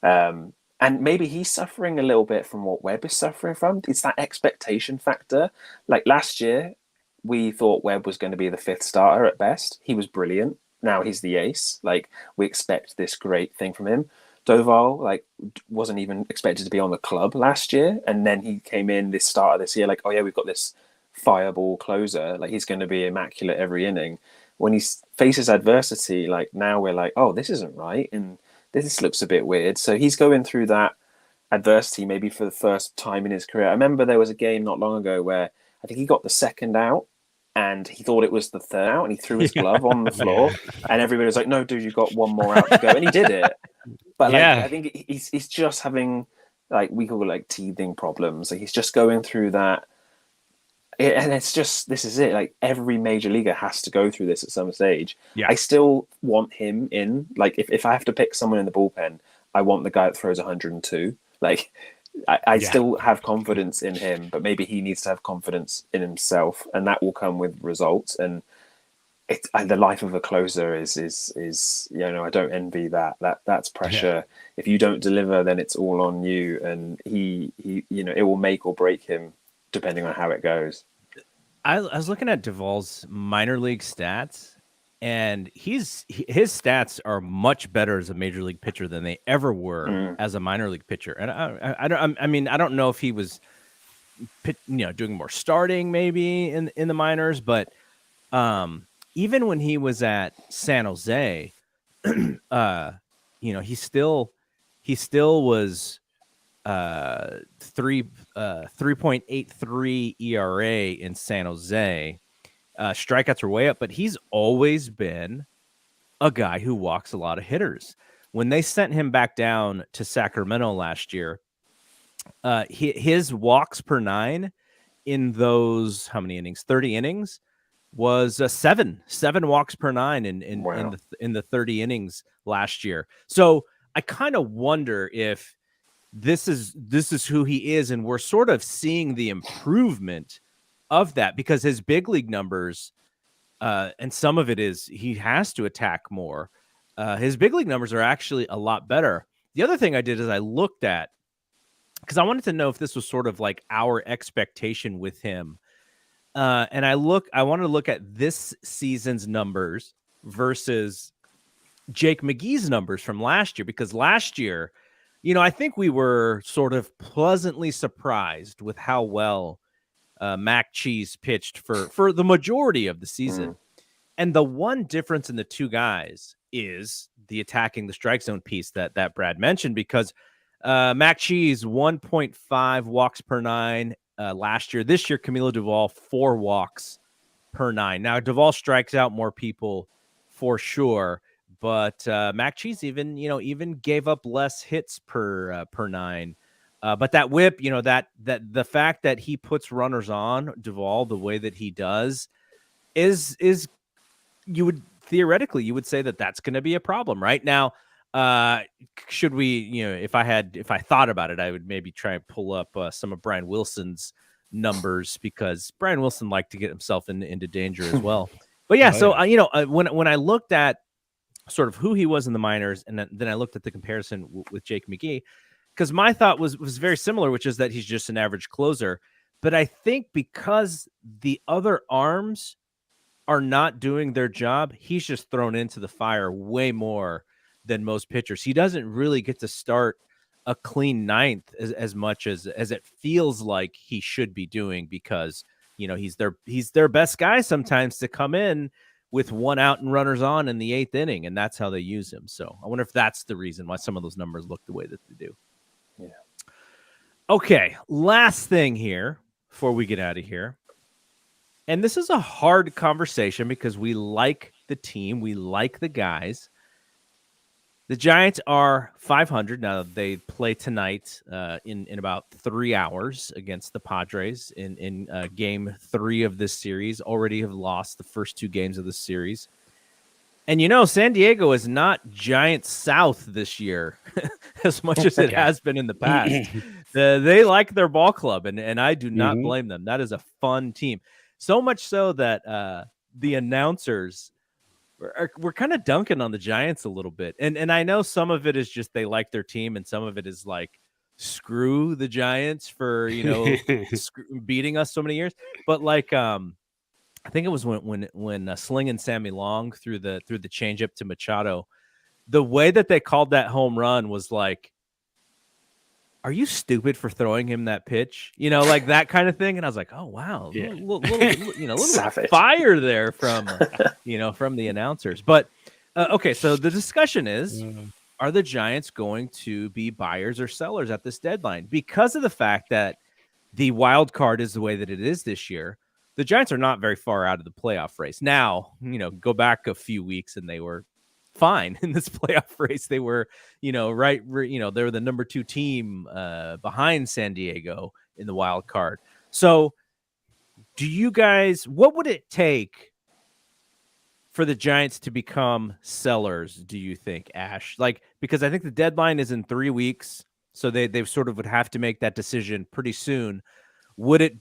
Speaker 3: And maybe he's suffering a little bit from what Webb is suffering from. It's that expectation factor. Like last year, we thought Webb was going to be the 5th starter at best. He was brilliant. Now he's the ace. Like we expect this great thing from him. Doval like wasn't even expected to be on the club last year, and then he came in this start of this year like, oh yeah, we've got this fireball closer. Like he's going to be immaculate every inning. When he faces adversity, like now we're like, oh, this isn't right, and this looks a bit weird. So he's going through that adversity maybe for the first time in his career. I remember there was a game not long ago where I think he got the 2nd out and he thought it was the 3rd out and he threw his glove on the floor and everybody was like, no, dude, you've got 1 more out to go. And he did it. But like, I think he's just having like, we call it like teething problems. Like he's just going through that. And it's just, this is it. Like every major leaguer has to go through this at some stage.
Speaker 2: Yeah.
Speaker 3: I still want him in. Like if I have to pick someone in the bullpen, I want the guy that throws 102. Like I still have confidence in him, but maybe he needs to have confidence in himself, and that will come with results. And the life of a closer is I don't envy that. That's pressure. Yeah. If you don't deliver, then it's all on you, and he it will make or break him depending on how it goes.
Speaker 2: I was looking at Doval's minor league stats, and his stats are much better as a major league pitcher than they ever were as a minor league pitcher. And I don't know if he was, doing more starting maybe in the minors, but even when he was at San Jose, he still was 3.83 ERA in San Jose. Strikeouts are way up, but he's always been a guy who walks a lot of hitters. When they sent him back down to Sacramento last year, his walks per nine in those, how many innings? 30 innings was 7 walks per nine in the 30 innings last year. So I kind of wonder if this is who he is, and we're sort of seeing the improvement of that, because his big league numbers, and some of it is he has to attack more. His big league numbers are actually a lot better. The other thing I did is I looked at, because I wanted to know if this was sort of like our expectation with him. And I wanted to look at this season's numbers versus Jake McGee's numbers from last year, because last year, I think we were sort of pleasantly surprised with how well Mac Cheese pitched for the majority of the season. And the one difference in the two guys is the attacking the strike zone piece that Brad mentioned, because Mac Cheese 1.5 walks per nine last year. This year, Camilo Doval 4 walks per nine. Now, Doval strikes out more people for sure, but Mac Cheese even gave up less hits per nine. But that whip, that the fact that he puts runners on Doval the way that he does is you would say that that's going to be a problem right now. Should we, if I thought about it, I would maybe try and pull up some of Brian Wilson's numbers, because Brian Wilson liked to get himself into danger as well. But yeah, when I looked at sort of who he was in the minors, and then I looked at the comparison with Jake McGee, because my thought was very similar, which is that he's just an average closer. But I think because the other arms are not doing their job, he's just thrown into the fire way more than most pitchers. He doesn't really get to start a clean ninth as much as it feels like he should be doing, because he's their best guy sometimes to come in with 1 out and runners on in the 8th inning, and that's how they use him. So I wonder if that's the reason why some of those numbers look the way that they do.
Speaker 3: Yeah.
Speaker 2: Okay, last thing here before we get out of here. And this is a hard conversation because we like the team, we like the guys. The Giants are 500 now. They play tonight in about 3 hours against the Padres in game 3 of this series. Already have lost the first 2 games of the series. And San Diego is not Giants South this year as much as it has been in the past. They like their ball club, and I do not blame them. That is a fun team. So much so that the announcers we're kind of dunking on the Giants a little bit. And I know some of it is just they like their team, and some of it is like, screw the Giants for, beating us so many years. But like, I think it was when slinging Sammy Long through the changeup to Machado, the way that they called that home run was like, are you stupid for throwing him that pitch? Like that kind of thing. And I was like, oh wow, little fire there from, from the announcers. But okay, so the discussion is, are the Giants going to be buyers or sellers at this deadline? Because of the fact that the wild card is the way that it is this year, the Giants are not very far out of the playoff race. Now, go back a few weeks and they were fine in this playoff race. They were, they were the number 2 team behind San Diego in the wild card. So do you guys, what would it take for the Giants to become sellers, do you think, Ash? Like, because I think the deadline is in 3 weeks, so they sort of would have to make that decision pretty soon. Would it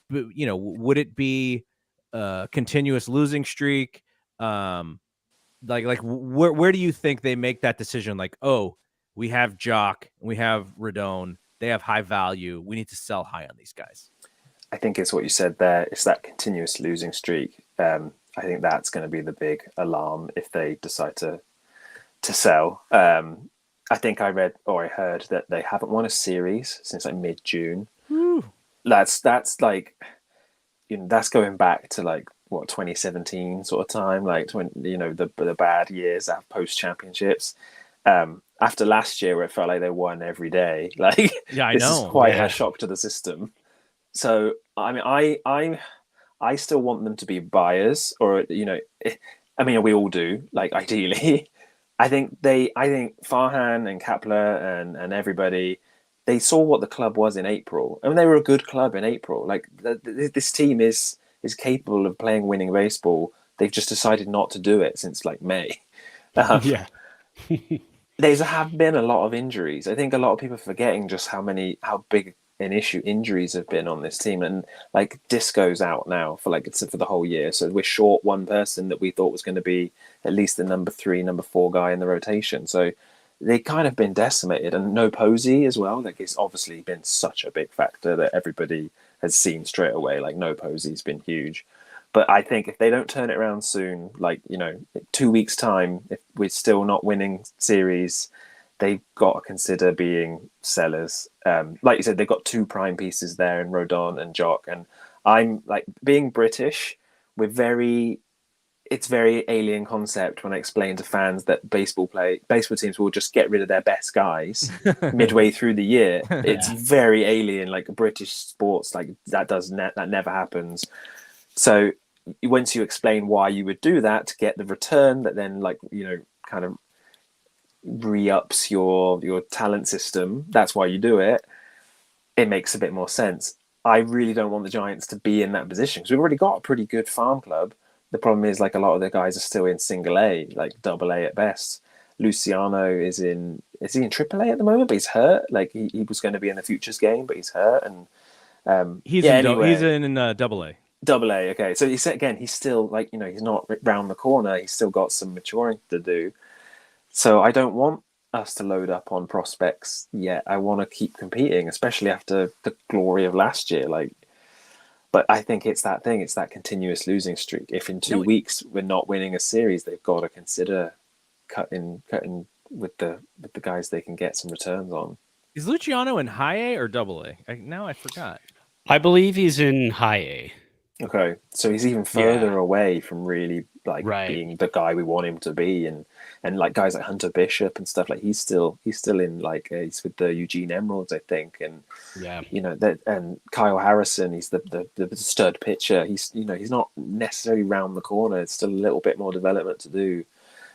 Speaker 2: be a continuous losing streak? Where do you think they make that decision? Like, oh, we have Joc, we have Rodon, they have high value, we need to sell high on these guys.
Speaker 3: I think it's what you said there. It's that continuous losing streak. I think that's going to be the big alarm if they decide to sell. I think I read or I heard that they haven't won a series since like mid-June. That's like, that's going back to like what 2017 sort of time, like when the bad years after post championships. After last year, where it felt like they won every day, like
Speaker 2: Yeah,
Speaker 3: this is quite a shock to the system. So I mean, I still want them to be buyers, or I mean, we all do. Like ideally, I think Farhan and Kapler and everybody, they saw what the club was in April. I mean, they were a good club in April. Like this team is capable of playing winning baseball. They've just decided not to do it since like May.
Speaker 4: Yeah.
Speaker 3: There have been a lot of injuries. I think a lot of people are forgetting just how big an issue injuries have been on this team. And like Disco's out now for the whole year. So we're short one person that we thought was going to be at least the number 3, number 4 guy in the rotation. So they kind of been decimated. And no Posey as well. Like it's obviously been such a big factor that everybody has seen straight away. Like no Posey's been huge. But I think if they don't turn it around soon, 2 weeks' time, if we're still not winning series, they've got to consider being sellers. Like you said, they've got 2 prime pieces there in Rodon and Joc. And I'm like, being British, it's very alien concept when I explain to fans that baseball teams will just get rid of their best guys midway through the year. It's very alien, like British sports, like that never happens. So once you explain why you would do that to get the return that then kind of re-ups your talent system, that's why you do it. It makes a bit more sense. I really don't want the Giants to be in that position because we've already got a pretty good farm club. The problem is like a lot of the guys are still in single A, like double A at best. Luciano is he in triple A at the moment, but he's hurt. Like he was going to be in the futures game, but he's hurt. And
Speaker 2: he's in double A.
Speaker 3: Double A, okay. So he's still he's not round the corner. He's still got some maturing to do. So I don't want us to load up on prospects yet. I want to keep competing, especially after the glory of last year. But I think it's that thing. It's that continuous losing streak. If in 2 weeks we're not winning a series, they've got to consider cutting with the guys they can get some returns on.
Speaker 2: Is Luciano in high A or double A? Now I forgot.
Speaker 4: I believe he's in high A.
Speaker 3: Okay, so he's even further away from really being the guy we want him to be, and like guys like Hunter Bishop and stuff, like he's still in he's with the Eugene Emeralds, I think, and and Kyle Harrison, he's the stud pitcher. He's not necessarily round the corner. It's still a little bit more development to do.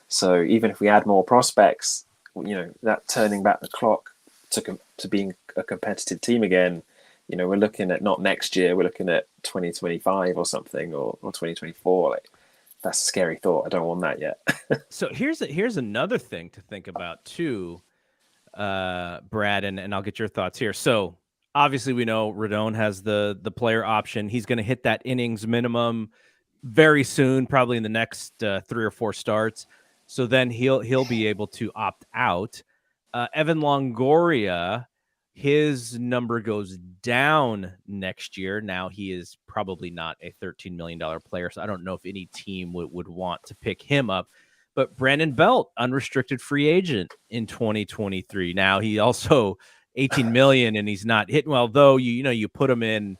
Speaker 3: So even if we add more prospects, that turning back the clock to being a competitive team again. We're looking at not next year, we're looking at 2025 or something, or 2024. Like, that's a scary thought. I don't want that yet.
Speaker 2: So here's another thing to think about too, Brad, and I'll get your thoughts here. So obviously we know Rodon has the player option. He's going to hit that innings minimum very soon, probably in the next 3 or 4 starts. So then he'll be able to opt out. Evan Longoria, his number goes down next year. Now he is probably not a $13 million player, so I don't know if any team would want to pick him up. But Brandon Belt, unrestricted free agent in 2023. Now he also $18 million, and he's not hitting well. Though you put him in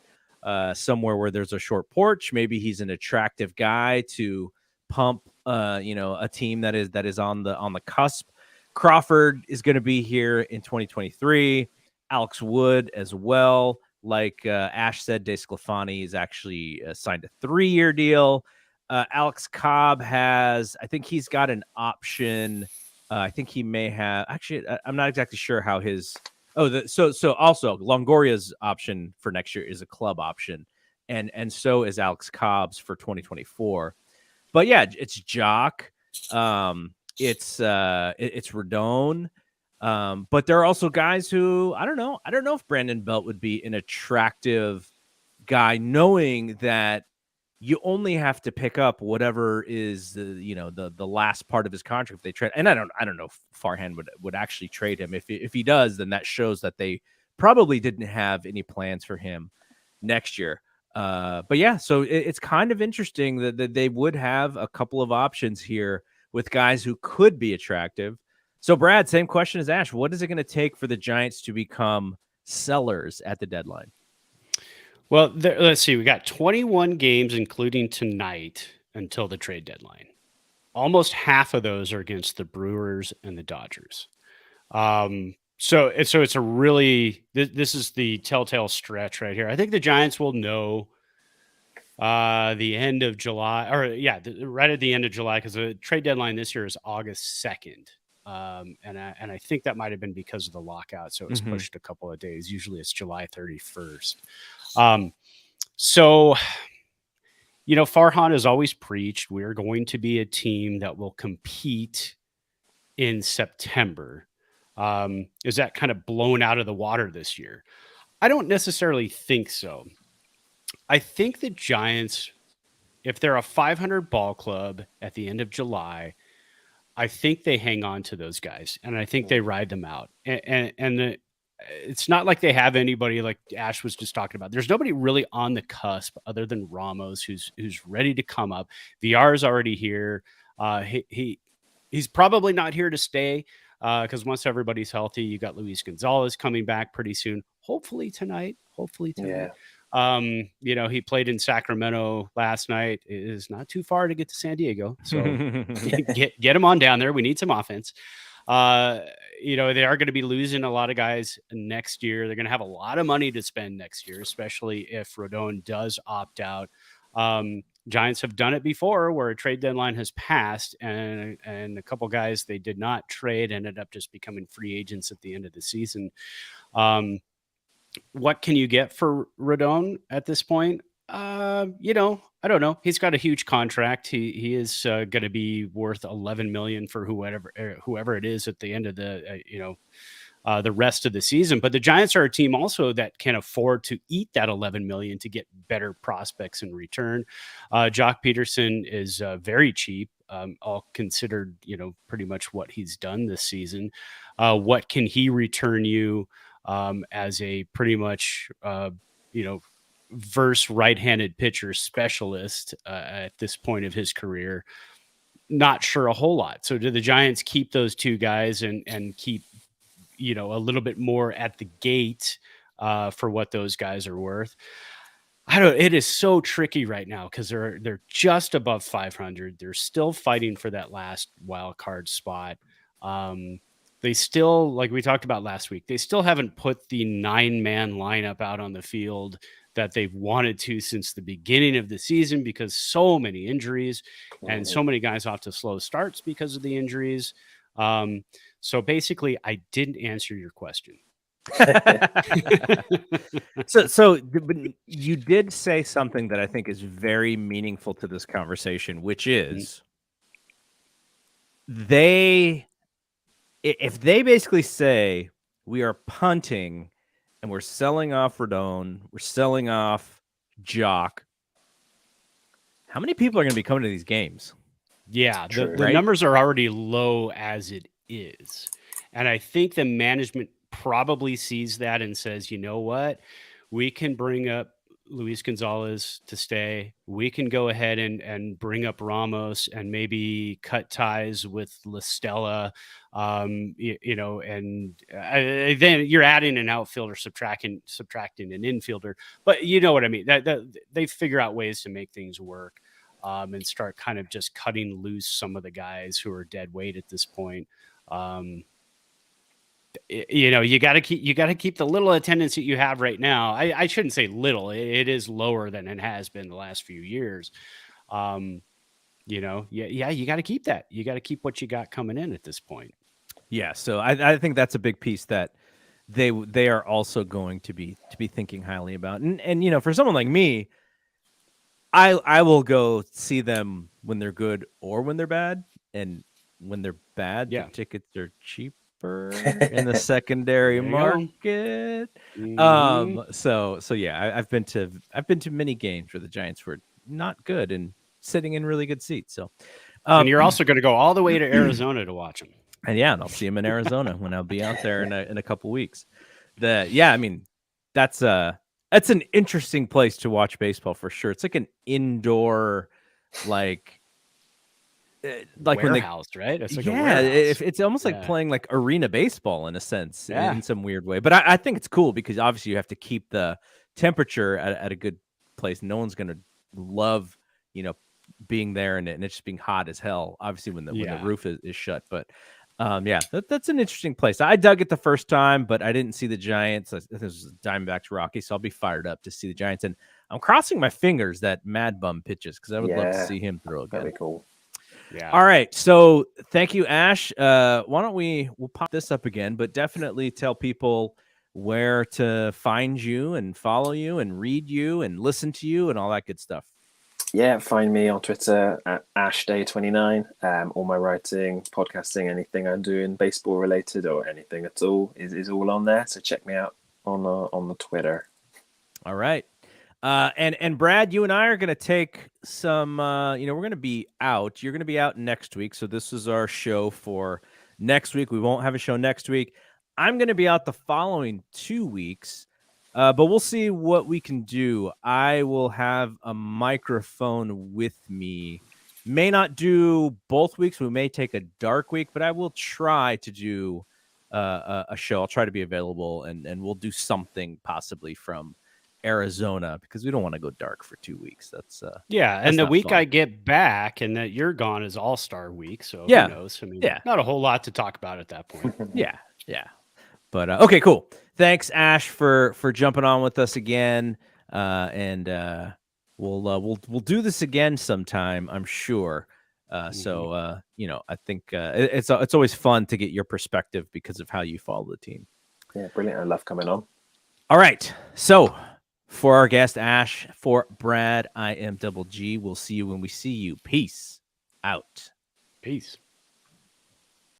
Speaker 2: somewhere where there's a short porch. Maybe he's an attractive guy to pump. A team that is on the cusp. Crawford is going to be here in 2023. Alex Wood as well. Like Ash said, DeSclafani is actually signed a 3-year deal. Alex Cobb I think he's got an option. I think he may have, actually, I'm not exactly sure how his, so also Longoria's option for next year is a club option. And so is Alex Cobb's for 2024. But yeah, it's Joc. It's Rodon. But there are also guys who I don't know if Brandon Belt would be an attractive guy, knowing that you only have to pick up whatever is the last part of his contract if they trade. And I don't know if Farhan would actually trade him. If he does, then that shows that they probably didn't have any plans for him next year. But yeah, so it's kind of interesting that they would have a couple of options here with guys who could be attractive. So Brad, same question as Ash. What is it going to take for the Giants to become sellers at the deadline?
Speaker 4: Well, let's see. We got 21 games, including tonight, until the trade deadline. Almost half of those are against the Brewers and the Dodgers. So it's a really this is the telltale stretch right here. I think the Giants will know the end of July, or right at the end of July, because the trade deadline this year is August 2nd. And I think that might have been because of the lockout, so it was pushed a couple of days. Usually it's July 31st. So, Farhan has always preached we're going to be a team that will compete in September. Is that kind of blown out of the water this year? I don't necessarily think so. I think the Giants, if they're a 500 ball club at the end of July, I think they hang on to those guys, and I think they ride them out. And it's not like they have anybody like Ash was just talking about. There's nobody really on the cusp other than Ramos who's ready to come up. VR is already here. He's probably not here to stay because once everybody's healthy, you got Luis Gonzalez coming back pretty soon. Hopefully tonight. Yeah. He played in Sacramento last night. It is not too far to get to San Diego. So get him on down there. We need some offense. They are going to be losing a lot of guys next year. They're going to have a lot of money to spend next year, especially if Rodon does opt out. Giants have done it before where a trade deadline has passed and a couple guys they did not trade ended up just becoming free agents at the end of the season. What can you get for Rodon at this point? I don't know. He's got a huge contract. He is going to be worth $11 million for whoever it is at the end of the rest of the season. But the Giants are a team also that can afford to eat that $11 million to get better prospects in return. Joc Pederson is very cheap, all considered, pretty much what he's done this season. What can he return you as a pretty much, verse right-handed pitcher specialist at this point of his career? Not sure a whole lot. So do the Giants keep those two guys and keep, a little bit more at the gate for what those guys are worth? It is so tricky right now because they're just above 500. They're still fighting for that last wild card spot. They still, like we talked about last week, they still haven't put the 9-man lineup out on the field that they've wanted to since the beginning of the season because so many injuries and so many guys off to slow starts because of the injuries. So basically, I didn't answer your question.
Speaker 2: So you did say something that I think is very meaningful to this conversation, which is if they basically say we are punting and we're selling off Rodon, we're selling off Joc, how many people are going to be coming to these games?
Speaker 4: Yeah, the numbers are already low as it is. And I think the management probably sees that and says, you know what? We can bring up Luis Gonzalez to stay. We can go ahead and bring up Ramos and maybe cut ties with La Stella, and then you're adding an outfielder, subtracting an infielder. But you know what I mean? That they figure out ways to make things work and start kind of just cutting loose some of the guys who are dead weight at this point. You got to keep the little attendance that you have right now. I shouldn't say little. It is lower than it has been the last few years. You got to keep that. You got to keep what you got coming in at this point.
Speaker 2: Yeah. So I think that's a big piece that they are also going to be thinking highly about. And for someone like me, I will go see them when they're good or when they're bad. And when they're bad, the tickets are cheap in the secondary market. So yeah, I've been to many games where the Giants were not good and sitting in really good seats. So
Speaker 4: and you're also going to go all the way to Arizona to watch them.
Speaker 2: And I'll see them in Arizona when I'll be out there in a couple weeks. That's That's an interesting place to watch baseball for sure. It's like an indoor, like
Speaker 4: warehouse, right? It's like a
Speaker 2: yeah,
Speaker 4: warehouse.
Speaker 2: it's almost like
Speaker 4: Yeah.
Speaker 2: playing like arena baseball in a sense,
Speaker 4: Yeah.
Speaker 2: in some weird way. But I think it's cool because obviously you have to keep the temperature at a good place. No one's gonna love, being there and it's just being hot as hell. Obviously when the roof is shut, but yeah, that's an interesting place. I dug it the first time, but I didn't see the Giants. This was Diamondbacks Rocky, so I'll be fired up to see the Giants. And I'm crossing my fingers that Mad Bum pitches because I would love to see him throw again.
Speaker 3: That'd be cool.
Speaker 4: Yeah.
Speaker 2: All right. So thank you, Ash. Why don't we'll pop this up again, but definitely tell people where to find you and follow you and read you and listen to you and all that good stuff.
Speaker 3: Yeah, find me on Twitter at ashday29. All my writing, podcasting, anything I'm doing baseball related or anything at all is all on there. So check me out on the Twitter.
Speaker 2: All right. And Brad, you and I are going to take some, we're going to be out. You're going to be out next week. So this is our show for next week. We won't have a show next week. I'm going to be out the following 2 weeks. But we'll see what we can do. I will have a microphone with me. May not do both weeks. We may take a dark week, but I will try to do a show. I'll try to be available, and we'll do something possibly from Arizona because we don't want to go dark for 2 weeks. That's
Speaker 4: and the week
Speaker 2: fun.
Speaker 4: I get back and that you're gone is All-Star week. So
Speaker 2: who
Speaker 4: knows? I mean, not a whole lot to talk about at that point.
Speaker 2: Yeah. But okay, cool. Thanks, Ash, for jumping on with us again. And we'll do this again sometime, I'm sure. So I think it's always fun to get your perspective because of how you follow the team.
Speaker 3: Yeah, brilliant. I love coming on.
Speaker 2: All right. So for our guest Ash, for Brad, I am Double G. We'll see you when we see you. Peace out.
Speaker 4: Peace.